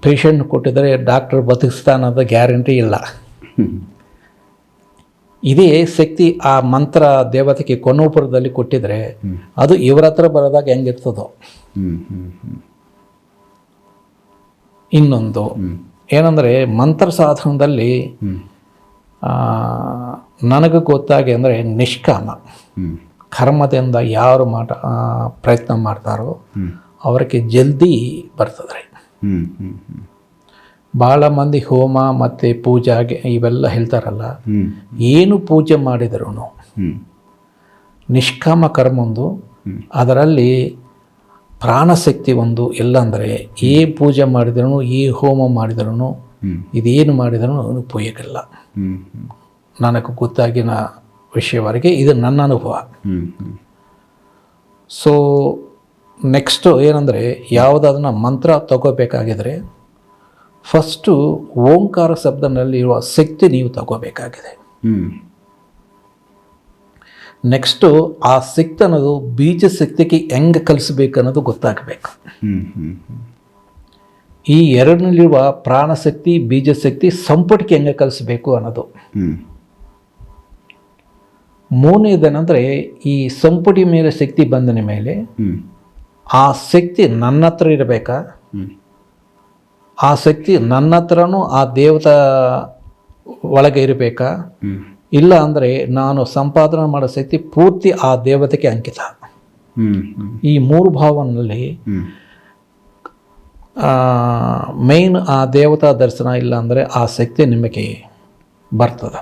ಪೇಷಂಟ್ ಕೊಟ್ಟಿದ್ರೆ ಡಾಕ್ಟರ್ ಬದುಕಿಸ್ತಾನದ ಗ್ಯಾರಂಟಿ ಇಲ್ಲ. ಇದೇ ಶಕ್ತಿ ಆ ಮಂತ್ರ ದೇವತೆಗೆ ಕೊನೋಪುರದಲ್ಲಿ ಕೊಟ್ಟಿದ್ರೆ ಅದು ಇವರ ಹತ್ರ ಬರೋದಾಗ ಹೆಂಗಿರ್ತದೋ. ಇನ್ನೊಂದು ಏನಂದರೆ ಮಂತ್ರ ಸಾಧನದಲ್ಲಿ ನನಗೆ ಗೊತ್ತಾಗಿ ಅಂದರೆ ನಿಷ್ಕಾಮ ಕರ್ಮದಿಂದ ಯಾರು ಪ್ರಯತ್ನ ಮಾಡ್ತಾರೋ ಅವರಿಗೆ ಜಲ್ದಿ ಬರ್ತದೆ. ಭಾಳ ಮಂದಿ ಹೋಮ ಮತ್ತು ಪೂಜೆಗೆ ಇವೆಲ್ಲ ಹೇಳ್ತಾರಲ್ಲ, ಏನು ಪೂಜೆ ಮಾಡಿದ್ರು ನಿಷ್ಕಾಮ ಕರ್ಮೊಂದು, ಅದರಲ್ಲಿ ಪ್ರಾಣಶಕ್ತಿ ಒಂದು ಇಲ್ಲಾಂದರೆ ಈ ಪೂಜೆ ಮಾಡಿದ್ರು ಈ ಹೋಮ ಮಾಡಿದ್ರು ಇದೇನು ಮಾಡಿದ್ರು ಉಪಯೋಗಿಲ್ಲ. ನನಗೆ ಗೊತ್ತಾಗಿನ ವಿಷಯವರೆಗೆ ಇದು ನನ್ನ ಅನುಭವ. ಸೊ ನೆಕ್ಸ್ಟು ಏನಂದರೆ ಯಾವುದಾದನ್ನ ಮಂತ್ರ ತಗೋಬೇಕಾಗಿದ್ರೆ ಫಸ್ಟು ಓಂಕಾರ ಶಬ್ದನಲ್ಲಿರುವ ಶಕ್ತಿ ನೀವು ತಗೋಬೇಕಾಗಿದೆ. ನೆಕ್ಸ್ಟು ಆ ಶಕ್ತಿ ಅನ್ನೋದು ಬೀಜ ಶಕ್ತಿಗೆ ಹೆಂಗೆ ಕಲಿಸ್ಬೇಕು ಅನ್ನೋದು ಗೊತ್ತಾಗಬೇಕು. ಈ ಎರಡನಲ್ಲಿರುವ ಪ್ರಾಣಶಕ್ತಿ ಬೀಜಶಕ್ತಿ ಸಂಪುಟಕ್ಕೆ ಹೆಂಗೆ ಕಲಿಸ್ಬೇಕು ಅನ್ನೋದು. ಮೂರನೇದೇನೆಂದರೆ ಈ ಸಂಪುಟಿ ಮೇಲೆ ಶಕ್ತಿ ಬಂದನ ಮೇಲೆ ಆ ಶಕ್ತಿ ನನ್ನ ಹತ್ರ ಇರಬೇಕಾ, ಆ ಶಕ್ತಿ ನನ್ನ ಹತ್ರನೂ ಆ ದೇವತಾ ಒಳಗೆ ಇರಬೇಕಾ, ಇಲ್ಲ ಅಂದರೆ ನಾನು ಸಂಪಾದನೆ ಮಾಡೋ ಶಕ್ತಿ ಪೂರ್ತಿ ಆ ದೇವತೆಗೆ ಅಂಕಿತ. ಈ ಮೂರು ಭಾವನಲ್ಲಿ ಮೇನ್ ಆ ದೇವತಾ ದರ್ಶನ ಇಲ್ಲ ಅಂದರೆ ಆ ಶಕ್ತಿ ನಿಮಗೆ ಬರ್ತದೆ.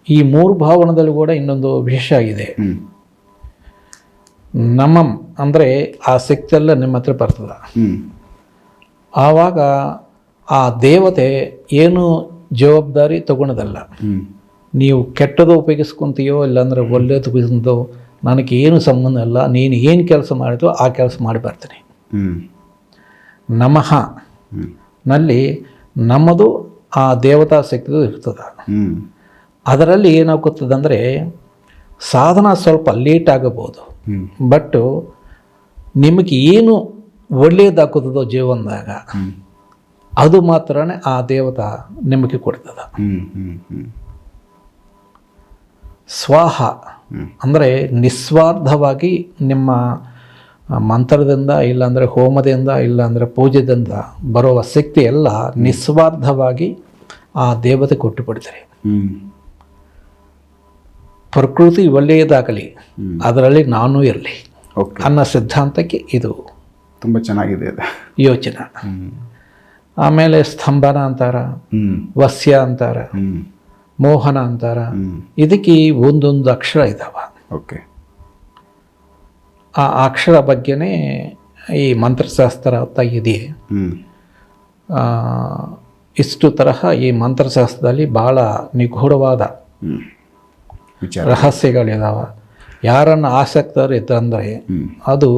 ಈ ಮೂರು ಭಾವನದಲ್ಲಿ ಕೂಡ ಇನ್ನೊಂದು ವಿಶೇಷ ಇದೆ. ನಮಂ ಅಂದರೆ ಆ ಶಕ್ತಿ ಎಲ್ಲ ನಿಮ್ಮ ಹತ್ರ ಬರ್ತದೆ. ಆವಾಗ ಆ ದೇವತೆ ಏನು ಜವಾಬ್ದಾರಿ ತಗೊಳೋದಲ್ಲ. ನೀವು ಕೆಟ್ಟದು ಉಪಯೋಗಿಸ್ಕೊಂತೀಯೋ ಇಲ್ಲಾಂದರೆ ಒಳ್ಳೆಯದು ಉಪಯೋಗಿಸೋ ನನಗೆ ಏನು ಸಂಬಂಧ ಇಲ್ಲ, ನೀನು ಏನು ಕೆಲಸ ಮಾಡಿದೋ ಆ ಕೆಲಸ ಮಾಡಿ ಬರ್ತೀನಿ. ನಮಃ ನಲ್ಲಿ ನಮ್ಮದು ಆ ದೇವತಾ ಶಕ್ತಿದು ಇರ್ತದೆ. ಅದರಲ್ಲಿ ಏನಾಗುತ್ತದೆ ಅಂದರೆ ಸಾಧನ ಸ್ವಲ್ಪ ಲೇಟ್ ಆಗಬಹುದು, ಬಟ್ ನಿಮಗೆ ಏನು ಒಳ್ಳೆಯದಾಗುತ್ತದೋ ಜೀವನದಾಗ ಅದು ಮಾತ್ರನೇ ಆ ದೇವತಾ ನಿಮಗೆ ಕೊಡ್ತದೆ. ಸ್ವಾಹ ಅಂದರೆ ನಿಸ್ವಾರ್ಥವಾಗಿ ನಿಮ್ಮ ಮಂತ್ರದಿಂದ ಇಲ್ಲಾಂದರೆ ಹೋಮದಿಂದ ಇಲ್ಲಾಂದರೆ ಪೂಜೆದಿಂದ ಬರುವ ಶಕ್ತಿ ಎಲ್ಲ ನಿಸ್ವಾರ್ಥವಾಗಿ ಆ ದೇವತೆ ಕೊಟ್ಟು ಬಿಡ್ತಾರೆ. ಪ್ರಕೃತಿ ಒಳ್ಳೆಯದಾಗಲಿ, ಅದರಲ್ಲಿ ನಾನು ಇರಲಿ ಅನ್ನೋ ಸಿದ್ಧಾಂತಕ್ಕೆ ಇದು ತುಂಬ ಚೆನ್ನಾಗಿದೆ ಯೋಚನೆ. ಆಮೇಲೆ ಸ್ತಂಭನ ಅಂತಾರ, ವಸ್ಯ ಅಂತಾರ, ಮೋಹನ ಅಂತಾರ. ಇದಕ್ಕೆ ಒಂದೊಂದು ಅಕ್ಷರ ಇದಾವ. ಓಕೆ, ಆ ಅಕ್ಷರ ಬಗ್ಗೆನೇ ಈ ಮಂತ್ರಶಾಸ್ತ್ರ ಅಂತ ಇದೆ. ಇಷ್ಟು ತರಹ ಈ ಮಂತ್ರಶಾಸ್ತ್ರದಲ್ಲಿ ಭಾಳ ನಿಗೂಢವಾದ ರಹಸ್ಯಗಳಿದಾವೆ. ಯಾರನ್ನು ಆಸಕ್ತರು ಇದ್ದಂದರೆ ಅದು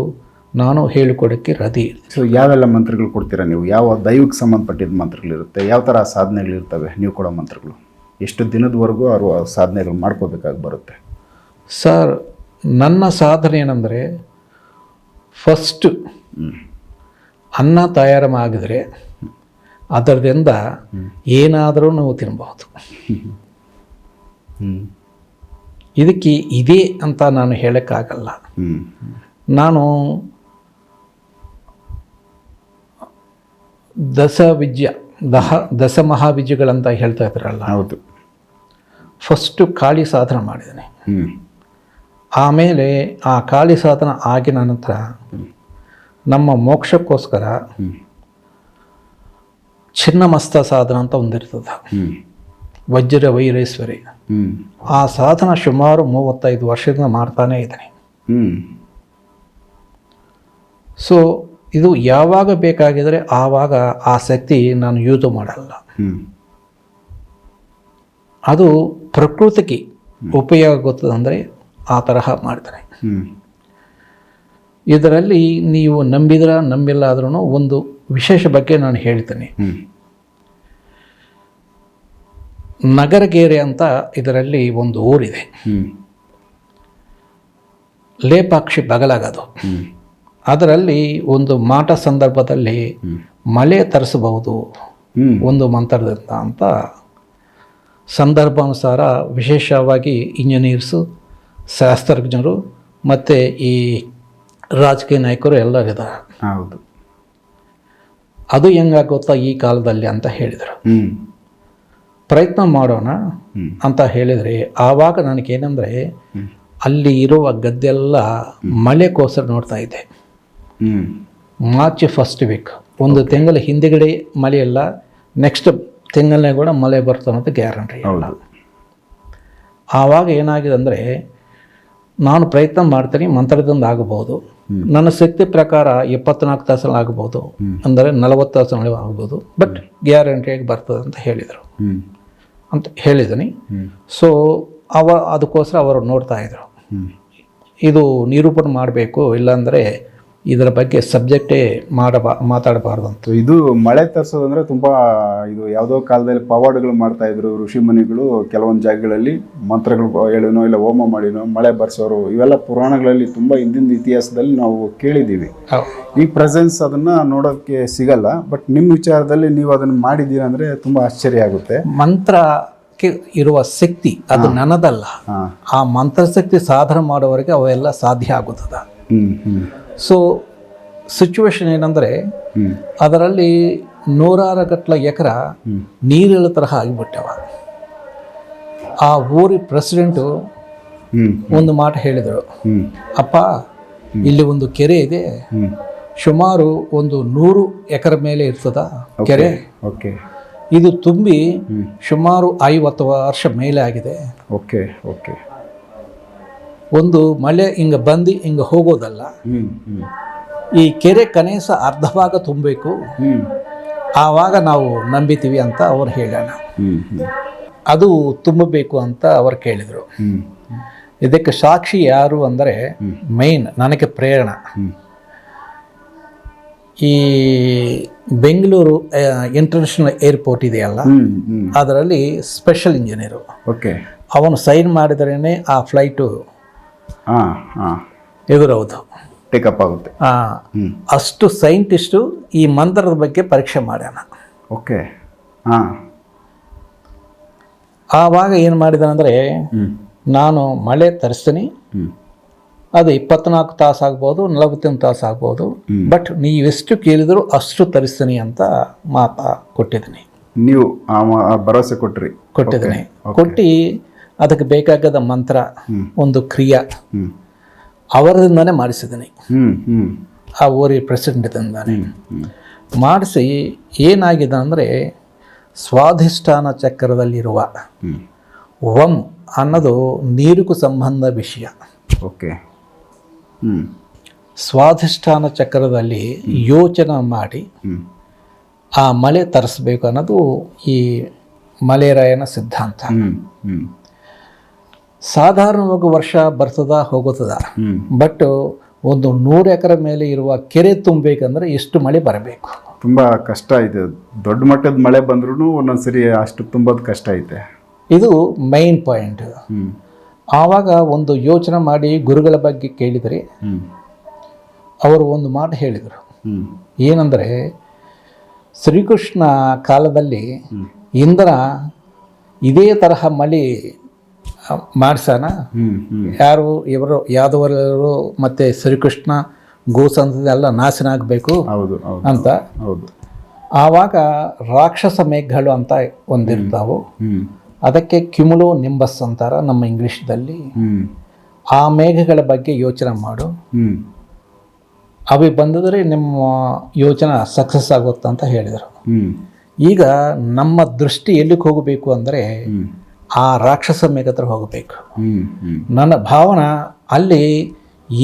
ನಾನು ಹೇಳಿಕೊಡೋಕ್ಕೆ ರದಿ. ಸೊ ಯಾವೆಲ್ಲ ಮಂತ್ರಗಳು ಕೊಡ್ತೀರಾ ನೀವು? ಯಾವ ದೈವಕ್ಕೆ ಸಂಬಂಧಪಟ್ಟಿದ್ದ ಮಂತ್ರಗಳಿರುತ್ತೆ? ಯಾವ ಥರ ಸಾಧನೆಗಳಿರ್ತವೆ ನೀವು ಕೊಡೋ ಮಂತ್ರಗಳು? ಎಷ್ಟು ದಿನದವರೆಗೂ ಅವರು ಸಾಧನೆಗಳು ಮಾಡ್ಕೋಬೇಕಾಗಿ ಬರುತ್ತೆ? ಸರ್, ನನ್ನ ಸಾಧನೆ ಏನಂದರೆ ಫಸ್ಟು ಅನ್ನ ತಯಾರು ಮಾಡಿದರೆ ಅದರದಿಂದ ಏನಾದರೂ ನಾವು ತಿನ್ನಬಹುದು. ಇದಕ್ಕೆ ಇದೇ ಅಂತ ನಾನು ಹೇಳೋಕ್ಕಾಗಲ್ಲ. ನಾನು ದಶ ಮಹಾವಿದ್ಯೆಗಳಂತ ಹೇಳ್ತಾ ಇದ್ರಲ್ಲ, ಹೌದು. ಫಸ್ಟು ಕಾಳಿ ಸಾಧನ ಮಾಡಿದ್ದೀನಿ. ಆಮೇಲೆ ಆ ಕಾಳಿ ಸಾಧನ ಆಗಿನ ನಂತರ ನಮ್ಮ ಮೋಕ್ಷಕ್ಕೋಸ್ಕರ ಚಿನ್ನಮಸ್ತ ಸಾಧನ ಅಂತ ಒಂದಿರ್ತದೆ, ವಜ್ರ ವೈರೇಶ್ವರಿ. ಆ ಸಾಧನ ಸುಮಾರು 35 ವರ್ಷದಿಂದ ಮಾಡ್ತಾನೇ ಇದ್ದೀನಿ. ಸೊ ಇದು ಯಾವಾಗ ಬೇಕಾಗಿದ್ರೆ ಆವಾಗ ಆ ಶಕ್ತಿ ನಾನು ಯೂಸ್ ಮಾಡಲ್ಲ. ಅದು ಪ್ರಕೃತಿಗೆ ಉಪಯೋಗ ಗೊತ್ತದಂದರೆ ಆ ತರಹ ಮಾಡ್ತಾರೆ. ಇದರಲ್ಲಿ ನೀವು ನಂಬಿದ್ರ ನಂಬಿಲ್ಲ ಆದ್ರೂ ಒಂದು ವಿಶೇಷ ಬಗ್ಗೆ ನಾನು ಹೇಳ್ತೀನಿ. ನಗರಗೇರೆ ಅಂತ ಇದರಲ್ಲಿ ಒಂದು ಊರಿದೆ. ಲೇಪಾಕ್ಷಿ ಬಗಲಾಗದು. ಅದರಲ್ಲಿ ಒಂದು ಮಾಟ ಸಂದರ್ಭದಲ್ಲಿ ಮಳೆ ತರಿಸಬಹುದು ಒಂದು ಮಂತ್ರದಿಂದ ಅಂತ ಸಂದರ್ಭಾನುಸಾರ ವಿಶೇಷವಾಗಿ ಇಂಜಿನಿಯರ್ಸು, ಶಾಸ್ತ್ರಜ್ಞರು ಮತ್ತು ಈ ರಾಜಕೀಯ ನಾಯಕರು ಎಲ್ಲರಿದ್ದಾರೆ. ಹೌದು. ಅದು ಹೆಂಗಾಗುತ್ತಾ ಈ ಕಾಲದಲ್ಲಿ ಅಂತ ಹೇಳಿದರು. ಪ್ರಯತ್ನ ಮಾಡೋಣ ಅಂತ ಹೇಳಿದರೆ ಆವಾಗ ನನಗೇನೆಂದರೆ ಅಲ್ಲಿ ಇರುವ ಗದ್ದೆಲ್ಲ ಮಳೆಗೋಸ್ಕರ ನೋಡ್ತಾ ಇದ್ದೆ. ಮಾರ್ಚ್ ಫಸ್ಟ್ ವೀಕ್, ಒಂದು ತಿಂಗಳ ಹಿಂದೆಗಡೆ ಮಳೆ ಇಲ್ಲ, ನೆಕ್ಸ್ಟ್ ತಿಂಗಳನ್ನೇ ಕೂಡ ಮಳೆ ಬರ್ತದೆ ಅಂತ ಗ್ಯಾರಂಟಿ ಇಲ್ಲ. ಆವಾಗ ಏನಾಗಿದೆ ಅಂದರೆ ನಾನು ಪ್ರಯತ್ನ ಮಾಡ್ತೀನಿ, ಮಂತ್ರದಿಂದ ಆಗಬಹುದು, ನನ್ನ ಶಕ್ತಿ ಪ್ರಕಾರ 24 ತಾಸಲ್ಲಿ ಆಗ್ಬೋದು, ಅಂದರೆ 40 ತಾಸಲ್ಲಿ ಆಗ್ಬೋದು, ಬಟ್ ಗ್ಯಾರಂಟಿಯಾಗಿ ಬರ್ತದೆ ಅಂತ ಹೇಳಿದರು ಅಂತ ಹೇಳಿದ್ದೀನಿ. ಸೊ ಅದಕ್ಕೋಸ್ಕರ ಅವರು ನೋಡ್ತಾ ಇದ್ರು, ಇದು ನಿರೂಪಣೆ ಮಾಡಬೇಕು, ಇಲ್ಲಾಂದರೆ ಇದರ ಬಗ್ಗೆ ಸಬ್ಜೆಕ್ಟೇ ಮಾತಾಡಬಾರ್ದು ಅಂತ. ಸೊ ಇದು ಮಳೆ ತರಿಸೋದಂದ್ರೆ ತುಂಬ ಇದು ಯಾವುದೋ ಕಾಲದಲ್ಲಿ ಪವಾಡಗಳು ಮಾಡ್ತಾ ಇದ್ರು ಋಷಿ ಮುನಿಗಳು. ಕೆಲವೊಂದು ಜಾಗಗಳಲ್ಲಿ ಮಂತ್ರಗಳು ಹೇಳಿನೋ ಇಲ್ಲ ಹೋಮ ಮಾಡಿನೋ ಮಳೆ ಬರ್ಸೋರು, ಇವೆಲ್ಲ ಪುರಾಣಗಳಲ್ಲಿ ತುಂಬ ಹಿಂದಿನ ಇತಿಹಾಸದಲ್ಲಿ ನಾವು ಕೇಳಿದ್ದೀವಿ. ಈ ಪ್ರೆಸೆನ್ಸ್ ಅದನ್ನು ನೋಡೋಕ್ಕೆ ಸಿಗಲ್ಲ. ಬಟ್ ನಿಮ್ಮ ವಿಚಾರದಲ್ಲಿ ನೀವು ಅದನ್ನು ಮಾಡಿದ್ದೀರ ಅಂದರೆ ತುಂಬ ಆಶ್ಚರ್ಯ ಆಗುತ್ತೆ. ಮಂತ್ರಕ್ಕೆ ಇರುವ ಶಕ್ತಿ ಅದು ನನ್ನದಲ್ಲ. ಆ ಮಂತ್ರಶಕ್ತಿ ಸಾಧನೆ ಮಾಡೋವರೆಗೆ ಅವೆಲ್ಲ ಸಾಧ್ಯ ಆಗುತ್ತದ. ಸೊ ಸಿಚುವೇಶನ್ ಏನಂದರೆ ಅದರಲ್ಲಿ ನೂರಾರು ಗಟ್ಟಲೆ ಎಕರ ನೀರಿನ ತರಹ ಆಗಿಬಿಟ್ಟವ. ಆ ಊರಿ ಪ್ರೆಸಿಡೆಂಟು ಒಂದು ಮಾತು ಹೇಳಿದರು, ಅಪ್ಪ ಇಲ್ಲಿ ಒಂದು ಕೆರೆ ಇದೆ, ಸುಮಾರು ಒಂದು 100 ಎಕರೆ ಮೇಲೆ ಇರ್ತದ ಕೆರೆ. ಇದು ತುಂಬಿ ಸುಮಾರು 50 ವರ್ಷ ಮೇಲೆ ಆಗಿದೆ. ಒಂದು ಮಳೆ ಹಿಂಗೆ ಬಂದು ಹಿಂಗೆ ಹೋಗೋದಲ್ಲ, ಈ ಕೆರೆ ಕನಿಷ್ಠ ಅರ್ಧ ಭಾಗ ತುಂಬಬೇಕು, ಆವಾಗ ನಾವು ನಂಬಿತೀವಿ ಅಂತ ಅವ್ರು ಹೇಳೋಣ. ಅದು ತುಂಬಬೇಕು ಅಂತ ಅವ್ರು ಕೇಳಿದರು. ಇದಕ್ಕೆ ಸಾಕ್ಷಿ ಯಾರು ಅಂದರೆ ಮೈನ್ ನನಗೆ ಪ್ರೇರಣೆ ಈ ಬೆಂಗಳೂರು ಇಂಟರ್ನ್ಯಾಷನಲ್ ಏರ್ಪೋರ್ಟ್ ಇದೆಯಲ್ಲ, ಅದರಲ್ಲಿ ಸ್ಪೆಷಲ್ ಇಂಜಿನಿಯರು. ಅವನು ಸೈನ್ ಮಾಡಿದ್ರೇ ಆ ಫ್ಲೈಟು ಎದುರೌದು ಟೇಕಪ್ ಆಗುತ್ತೆ. ಅಷ್ಟು ಸೈಂಟಿಸ್ಟು ಈ ಮಂತ್ರದ ಬಗ್ಗೆ ಪರೀಕ್ಷೆ ಮಾಡ್ಯಾನ. ಆವಾಗ ಏನು ಮಾಡಿದಾನಂದರೆ, ನಾನು ಮಳೆ ತರಿಸ್ತೀನಿ, ಅದು 24 ತಾಸು ಆಗ್ಬೋದು, 41 ತಾಸು ಆಗ್ಬೋದು, ಬಟ್ ನೀವೆಷ್ಟು ಕೇಳಿದ್ರು ಅಷ್ಟು ತರಿಸ್ತೀನಿ ಅಂತ ಮಾತು ಕೊಟ್ಟಿದ್ದೀನಿ. ನೀವು ಭರವಸೆ ಕೊಟ್ಟಿದ್ದೀನಿ. ಕೊಟ್ಟು ಅದಕ್ಕೆ ಬೇಕಾಗದ ಮಂತ್ರ ಒಂದು ಕ್ರಿಯೆ ಅವರಿಂದನೇ ಮಾಡಿಸಿದ್ದೀನಿ. ಆ ಊರಿ ಪ್ರೆಸಿಡೆಂಟ್ದಿಂದಾನೆ ಮಾಡಿಸಿ ಏನಾಗಿದೆ ಅಂದರೆ, ಸ್ವಾಧಿಷ್ಠಾನ ಚಕ್ರದಲ್ಲಿರುವ ವಂ ಅನ್ನೋದು ನೀರಿಗೂ ಸಂಬಂಧ ವಿಷಯ. ಸ್ವಾಧಿಷ್ಠಾನ ಚಕ್ರದಲ್ಲಿ ಯೋಚನೆ ಮಾಡಿ ಆ ಮಳೆ ತರಿಸ್ಬೇಕು ಅನ್ನೋದು ಈ ಮಳೆರಾಯನ ಸಿದ್ಧಾಂತ. ಸಾಧಾರಣವಾಗಿ ವರ್ಷ ಬರ್ತದ ಹೋಗುತ್ತದ, ಬಟ್ ಒಂದು 100 ಎಕರೆ ಮೇಲೆ ಇರುವ ಕೆರೆ ತುಂಬಬೇಕಂದ್ರೆ ಎಷ್ಟು ಮಳೆ ಬರಬೇಕು. ತುಂಬ ಕಷ್ಟ ಇದೆ. ದೊಡ್ಡ ಮಟ್ಟದ ಮಳೆ ಬಂದ್ರೂ ಒಂದೊಂದ್ಸರಿ ಅಷ್ಟು ತುಂಬೋದು ಕಷ್ಟ ಐತೆ. ಇದು ಮೈನ್ ಪಾಯಿಂಟ್. ಆವಾಗ ಒಂದು ಯೋಚನೆ ಮಾಡಿ ಗುರುಗಳ ಬಗ್ಗೆ ಕೇಳಿದರೆ ಅವರು ಒಂದು ಮಾತು ಹೇಳಿದರು. ಏನಂದರೆ, ಶ್ರೀಕೃಷ್ಣ ಕಾಲದಲ್ಲಿ ಇಂದ್ರ ಇದೇ ತರಹ ಮಳೆ ಮಾಡಿಸಾನ. ಇವರು ಯಾದವರು ಮತ್ತು ಶ್ರೀಕೃಷ್ಣ ಗೋಸಂತೆಲ್ಲ ನಾಶನ ಆಗಬೇಕು ಅಂತ. ಆವಾಗ ರಾಕ್ಷಸ ಮೇಘಗಳು ಅಂತ ಒಂದಿರ್ತಾವು, ಅದಕ್ಕೆ ಕ್ಯುಮುಲೋ ನಿಂಬಸ್ ಅಂತಾರ ನಮ್ಮ ಇಂಗ್ಲೀಷ್ದಲ್ಲಿ. ಆ ಮೇಘಗಳ ಬಗ್ಗೆ ಯೋಚನೆ ಮಾಡು, ಅವು ಬಂದಿದ್ರೆ ನಿಮ್ಮ ಯೋಚನೆ ಸಕ್ಸಸ್ ಆಗುತ್ತೆ ಅಂತ ಹೇಳಿದರು. ಈಗ ನಮ್ಮ ದೃಷ್ಟಿ ಎಲ್ಲಿಗೆ ಹೋಗಬೇಕು ಅಂದರೆ ಆ ರಾಕ್ಷಸ ಮೇಘ ಹತ್ರ ಹೋಗಬೇಕು. ನನ್ನ ಭಾವನ ಅಲ್ಲಿ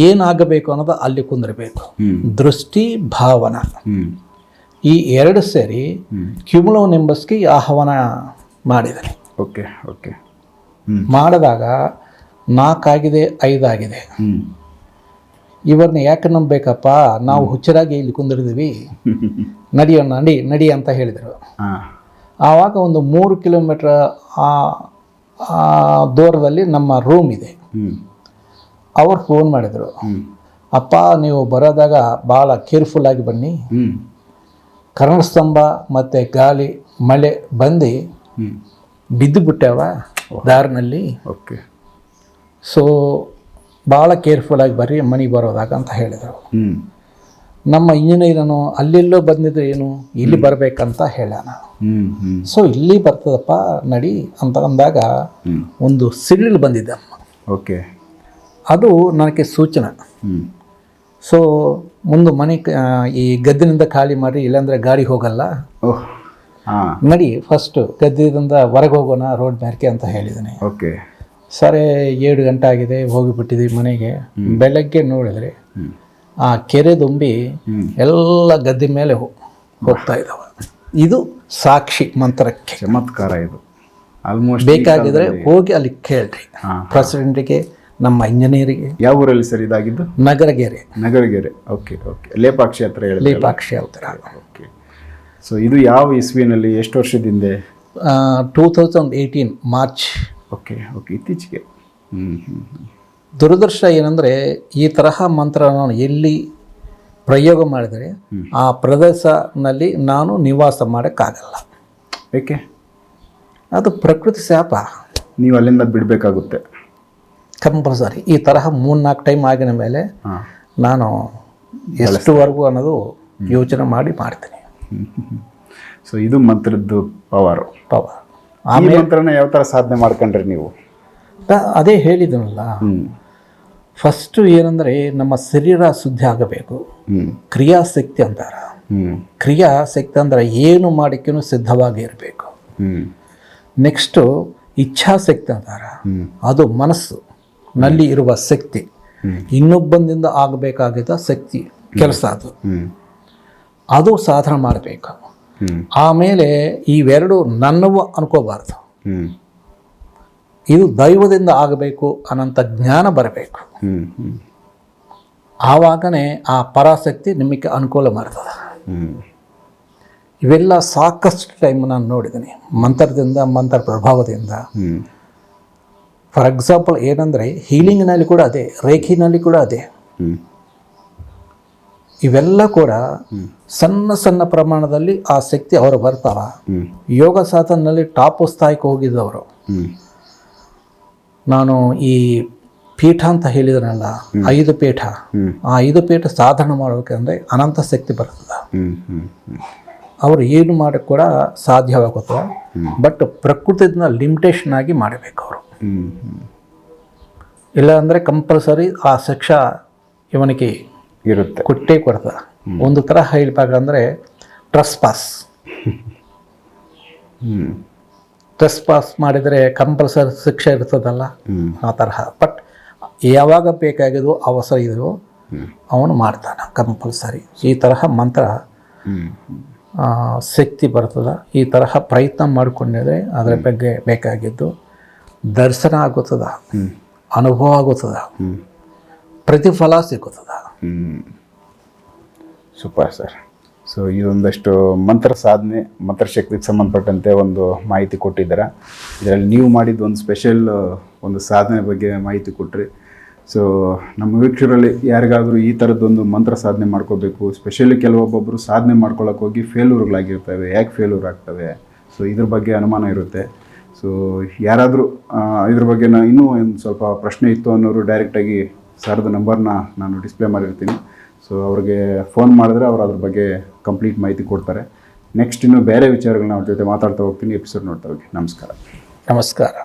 ಏನಾಗಬೇಕು ಅನ್ನೋದು ಅಲ್ಲಿ ಕುಂದಿರಬೇಕು. ದೃಷ್ಟಿ ಭಾವನ ಈ ಎರಡು ಸೇರಿ ಕ್ಯುಮುಲೋ ನಿಂಬಸ್ಗೆ ಆಹ್ವಾನ ಮಾಡಿದ್ದಾರೆ. ಮಾಡಿದಾಗ 4 ಆಗಿದೆ, 5 ಆಗಿದೆ. ಇವ್ರನ್ನ ಯಾಕೆ ನಂಬಬೇಕಪ್ಪ, ನಾವು ಹುಚ್ಚರಾಗಿ ಇಲ್ಲಿ ಕುಂದಿರಿದ್ದೀವಿ, ನಡಿಯೋಣ ನಡಿ ಅಂತ ಹೇಳಿದರು. ಆವಾಗ ಒಂದು 3 ಕಿಲೋಮೀಟ್ರ್ ದೂರದಲ್ಲಿ ನಮ್ಮ ರೂಮ್ ಇದೆ. ಅವ್ರು ಫೋನ್ ಮಾಡಿದರು, ಅಪ್ಪ ನೀವು ಬರೋದಾಗ ಭಾಳ ಕೇರ್ಫುಲ್ಲಾಗಿ ಬನ್ನಿ, ಕರೆಂಟ್ ಸ್ತಂಭ ಮತ್ತು ಗಾಳಿ ಮಳೆ ಬಂದು ಬಿದ್ದು ಬಿಟ್ಟಾವ ದಾರಿನಲ್ಲಿ. ಸೊ ಭಾಳ ಕೇರ್ಫುಲ್ಲಾಗಿ ಬರ್ರಿ ಮನೆಗೆ ಬರೋದಾಗ ಅಂತ ಹೇಳಿದರು. ನಮ್ಮ ಇಂಜಿನಿಯರನು ಅಲ್ಲೆಲ್ಲೋ ಬಂದಿದ್ರೆ ಏನು, ಇಲ್ಲಿ ಬರಬೇಕಂತ ಹೇಳೋಣ. ಸೊ ಇಲ್ಲಿ ಬರ್ತದಪ್ಪ ನಡಿ ಅಂತ ಅಂದಾಗ ಒಂದು ಸಿಡಿಲು ಬಂದಿದೆ. ಅದು ನನಗೆ ಸೂಚನೆ. ಸೊ ಮುಂದೆ ಮನೆ ಈ ಗದ್ದಿನಿಂದ ಖಾಲಿ ಮಾಡಿ, ಇಲ್ಲಾಂದರೆ ಗಾಡಿ ಹೋಗಲ್ಲ, ನಡಿ ಫಸ್ಟು ಗದ್ದಿನಿಂದ ಹೊರಗೆ ಹೋಗೋಣ ರೋಡ್ ಮ್ಯಾರ್ಕೆ ಅಂತ ಹೇಳಿದ್ದೀನಿ. ಸರಿ 7 ಗಂಟೆ ಆಗಿದೆ, ಹೋಗಿಬಿಟ್ಟಿದ್ದೀವಿ ಮನೆಗೆ. ಬೆಳಗ್ಗೆ ನೋಡಿದ್ರೆ ಆ ಕೆರೆ ತುಂಬಿ ಎಲ್ಲ ಗದ್ದೆ ಮೇಲೆ ಹೋಗ್ತಾ ಇದ್ದಾವೆ. ಇದು ಸಾಕ್ಷಿ ಮಂತ್ರಕ್ಕೆ. ಚಮತ್ಕಾರ ಇದು. ಆಲ್ಮೋಸ್ಟ್ ಬೇಕಾಗಿದ್ರೆ ಹೋಗಿ ಅಲ್ಲಿ ಕೇಳ್ರಿ, ಪ್ರೆಸಿಡೆಂಟಿಗೆ ನಮ್ಮ ಇಂಜಿನಿಯರಿಗೆ. ಯಾವ ಊರಲ್ಲಿ ಸರ್ ಇದಾಗಿದ್ದು? ನಗರಗೆರೆ. ನಗರಗೆರೆ. Okay okay. ಲೇಪಾಕ್ಷಿ ಹತ್ರ ಹೇಳಿದ್ರೆ? ಲೇಪಾಕ್ಷಿ ಹತ್ರ. ಓಕೆ. ಸೊ ಇದು ಯಾವ ಇಸ್ವಿನಲ್ಲಿ, ಎಷ್ಟು ವರ್ಷದ ಹಿಂದೆ? 2018 ಮಾರ್ಚ್. ಓಕೆ ಓಕೆ, ಇತ್ತೀಚೆಗೆ. ದುರದೃಷ್ಟ ಏನಂದರೆ ಈ ತರಹ ಮಂತ್ರ ನಾನು ಎಲ್ಲಿ ಪ್ರಯೋಗ ಮಾಡಿದರೆ ಆ ಪ್ರದೇಶನಲ್ಲಿ ನಾನು ನಿವಾಸ ಮಾಡೋಕ್ಕಾಗಲ್ಲ. ಏಕೆ? ಅದು ಪ್ರಕೃತಿ ಶಾಪ. ನೀವು ಅಲ್ಲಿಂದ ಬಿಡಬೇಕಾಗುತ್ತೆ ಕಂಪಲ್ಸರಿ. ಈ ತರಹ 3-4 ಟೈಮ್ ಆಗಿನ ಮೇಲೆ ನಾನು ಎಷ್ಟುವರೆಗೂ ಅನ್ನೋದು ಯೋಚನೆ ಮಾಡಿ ಮಾಡ್ತೀನಿ. ಸೊ ಇದು ಮಂತ್ರದ್ದು ಪವರ್. ಆಮೇಲೆ ಮಂತ್ರನ ಯಾವ ಥರ ಸಾಧನೆ ಮಾಡ್ಕೊಂಡ್ರಿ ನೀವು? ಅದೇ ಹೇಳಿದನಲ್ಲ, ಫಸ್ಟು ಏನಂದರೆ ನಮ್ಮ ಶರೀರ ಶುದ್ಧಿ ಆಗಬೇಕು. ಕ್ರಿಯಾಶಕ್ತಿ ಅಂತಾರೆ. ಕ್ರಿಯಾಶಕ್ತಿ ಅಂದರೆ ಏನು ಮಾಡೋಕ್ಕೂ ಸಿದ್ಧವಾಗಿ ಇರಬೇಕು. ನೆಕ್ಸ್ಟು ಇಚ್ಛಾಶಕ್ತಿ ಅಂತಾರೆ. ಅದು ಮನಸ್ಸು ನಲ್ಲಿ ಇರುವ ಶಕ್ತಿ, ಇನ್ನೊಬ್ಬಂದಿಂದ ಆಗಬೇಕಾಗಿದ್ದ ಶಕ್ತಿ ಕೆಲಸ ಅದು ಸಾಧನೆ ಮಾಡಬೇಕು. ಆಮೇಲೆ ಇವೆರಡು ನನ್ನವು ಅನ್ಕೋಬಾರ್ದು, ಇದು ದೈವದಿಂದ ಆಗಬೇಕು ಅನ್ನೋಂಥ ಜ್ಞಾನ ಬರಬೇಕು. ಆವಾಗನೇ ಆ ಪರಾಶಕ್ತಿ ನಿಮಗೆ ಅನುಕೂಲ ಮಾಡ್ತದೆ. ಇವೆಲ್ಲ ಸಾಕಷ್ಟು ಟೈಮ್ ನಾನು ನೋಡಿದ್ದೀನಿ ಮಂತ್ರದಿಂದ, ಮಂತ್ರ ಪ್ರಭಾವದಿಂದ. ಫಾರ್ ಎಕ್ಸಾಂಪಲ್ ಏನಂದರೆ ಹೀಲಿಂಗ್ನಲ್ಲಿ ಕೂಡ ಅದೇ, ರೇಖಿನಲ್ಲಿ ಕೂಡ ಅದೇ. ಇವೆಲ್ಲ ಕೂಡ ಸಣ್ಣ ಸಣ್ಣ ಪ್ರಮಾಣದಲ್ಲಿ ಆ ಶಕ್ತಿ ಅವರು ಬರ್ತಾವ. ಯೋಗ ಸಾಧನೆಯಲ್ಲಿ ಟಾಪ್ ಸ್ಥಾಯಿಗೆ ಹೋಗಿದ್ದವರು. ನಾನು ಈ ಪೀಠ ಅಂತ ಹೇಳಿದ್ರಲ್ಲ, 5 ಪೀಠ, ಆ 5 ಪೀಠ ಸಾಧನೆ ಮಾಡಬೇಕಂದ್ರೆ ಅನಂತ ಶಕ್ತಿ ಬರ್ತದೆ. ಅವರು ಏನು ಮಾಡೋಕ್ಕೆ ಕೂಡ ಸಾಧ್ಯವಾಗುತ್ತದೆ. ಬಟ್ ಪ್ರಕೃತಿಯಿಂದ ಲಿಮಿಟೇಷನ್ ಆಗಿ ಮಾಡಬೇಕು ಅವರು. ಇಲ್ಲ ಅಂದರೆ ಕಂಪಲ್ಸರಿ ಆ ಶಿಕ್ಷಾ ಇವನಿಗೆ ಇರುತ್ತೆ, ಕೊಟ್ಟೇ ಕೊಡ್ತದೆ. ಒಂದು ಥರ ಹೇಳ್ಬೇಕಂದ್ರೆ ಟ್ರೆಸ್ ಪಾಸ್ ಮಾಡಿದರೆ ಕಂಪಲ್ಸರಿ ಶಿಕ್ಷೆ ಇರ್ತದಲ್ಲ, ಆ ತರಹ. ಬಟ್ ಯಾವಾಗ ಬೇಕಾಗಿದೋ ಅವಸರ ಇದೆಯೋ ಅವನು ಮಾಡ್ತಾನೆ ಕಂಪಲ್ಸರಿ. ಈ ತರಹ ಮಂತ್ರ ಶಕ್ತಿ ಬರ್ತದೆ. ಈ ತರಹ ಪ್ರಯತ್ನ ಮಾಡಿಕೊಂಡಿದ್ರೆ ಅದರ ಬಗ್ಗೆ ಬೇಕಾಗಿದ್ದು ದರ್ಶನ ಆಗುತ್ತದೆ, ಅನುಭವ ಆಗುತ್ತದೆ, ಪ್ರತಿಫಲ ಸಿಗುತ್ತದೆ. Super sir. ಸೊ ಇದೊಂದಷ್ಟು ಮಂತ್ರ ಸಾಧನೆ, ಮಂತ್ರಶಕ್ತಿಗೆ ಸಂಬಂಧಪಟ್ಟಂತೆ ಒಂದು ಮಾಹಿತಿ ಕೊಟ್ಟಿದ್ದೀರಾ. ಇದರಲ್ಲಿ ನೀವು ಮಾಡಿದ್ದು ಒಂದು ಸ್ಪೆಷಲ್ ಒಂದು ಸಾಧನೆ ಬಗ್ಗೆ ಮಾಹಿತಿ ಕೊಟ್ಟರೆ. ಸೊ ನಮ್ಮ ವೀಕ್ಷಕರಲ್ಲಿ ಯಾರಿಗಾದರೂ ಈ ಥರದ್ದೊಂದು ಮಂತ್ರ ಸಾಧನೆ ಮಾಡ್ಕೋಬೇಕು, ಸ್ಪೆಷಲಿ ಕೆಲವೊಬ್ಬೊಬ್ಬರು ಸಾಧನೆ ಮಾಡ್ಕೊಳ್ಳೋಕೆ ಹೋಗಿ ಫೇಲ್ಯೂರ್ಗಳಾಗಿರ್ತವೆ. ಯಾಕೆ ಫೇಲ್ಯೂರ್ ಆಗ್ತವೆ? ಸೊ ಇದ್ರ ಬಗ್ಗೆ ಅನುಮಾನ ಇರುತ್ತೆ. ಸೊ ಯಾರಾದರೂ ಇದ್ರ ಬಗ್ಗೆ ಇನ್ನೂ ಒಂದು ಸ್ವಲ್ಪ ಪ್ರಶ್ನೆ ಇತ್ತು ಅನ್ನೋರು ಡೈರೆಕ್ಟಾಗಿ ಸರ್ದು ನಂಬರ್ನ ನಾನು ಡಿಸ್ಪ್ಲೇ ಮಾಡಿರ್ತೀನಿ. ಸೊ ಅವ್ರಿಗೆ ಫೋನ್ ಮಾಡಿದ್ರೆ ಅವ್ರು ಅದ್ರ ಬಗ್ಗೆ ಕಂಪ್ಲೀಟ್ ಮಾಹಿತಿ ಕೊಡ್ತಾರೆ. ನೆಕ್ಸ್ಟ್ ಇನ್ನೂ ಬೇರೆ ವಿಚಾರಗಳನ್ನ ಅವ್ರ ಜೊತೆ ಮಾತಾಡ್ತಾ ಹೋಗ್ತೀನಿ. ಎಪಿಸೋಡ್ ನೋಡ್ತಾ ಹೋಗಿ. ನಮಸ್ಕಾರ. ನಮಸ್ಕಾರ.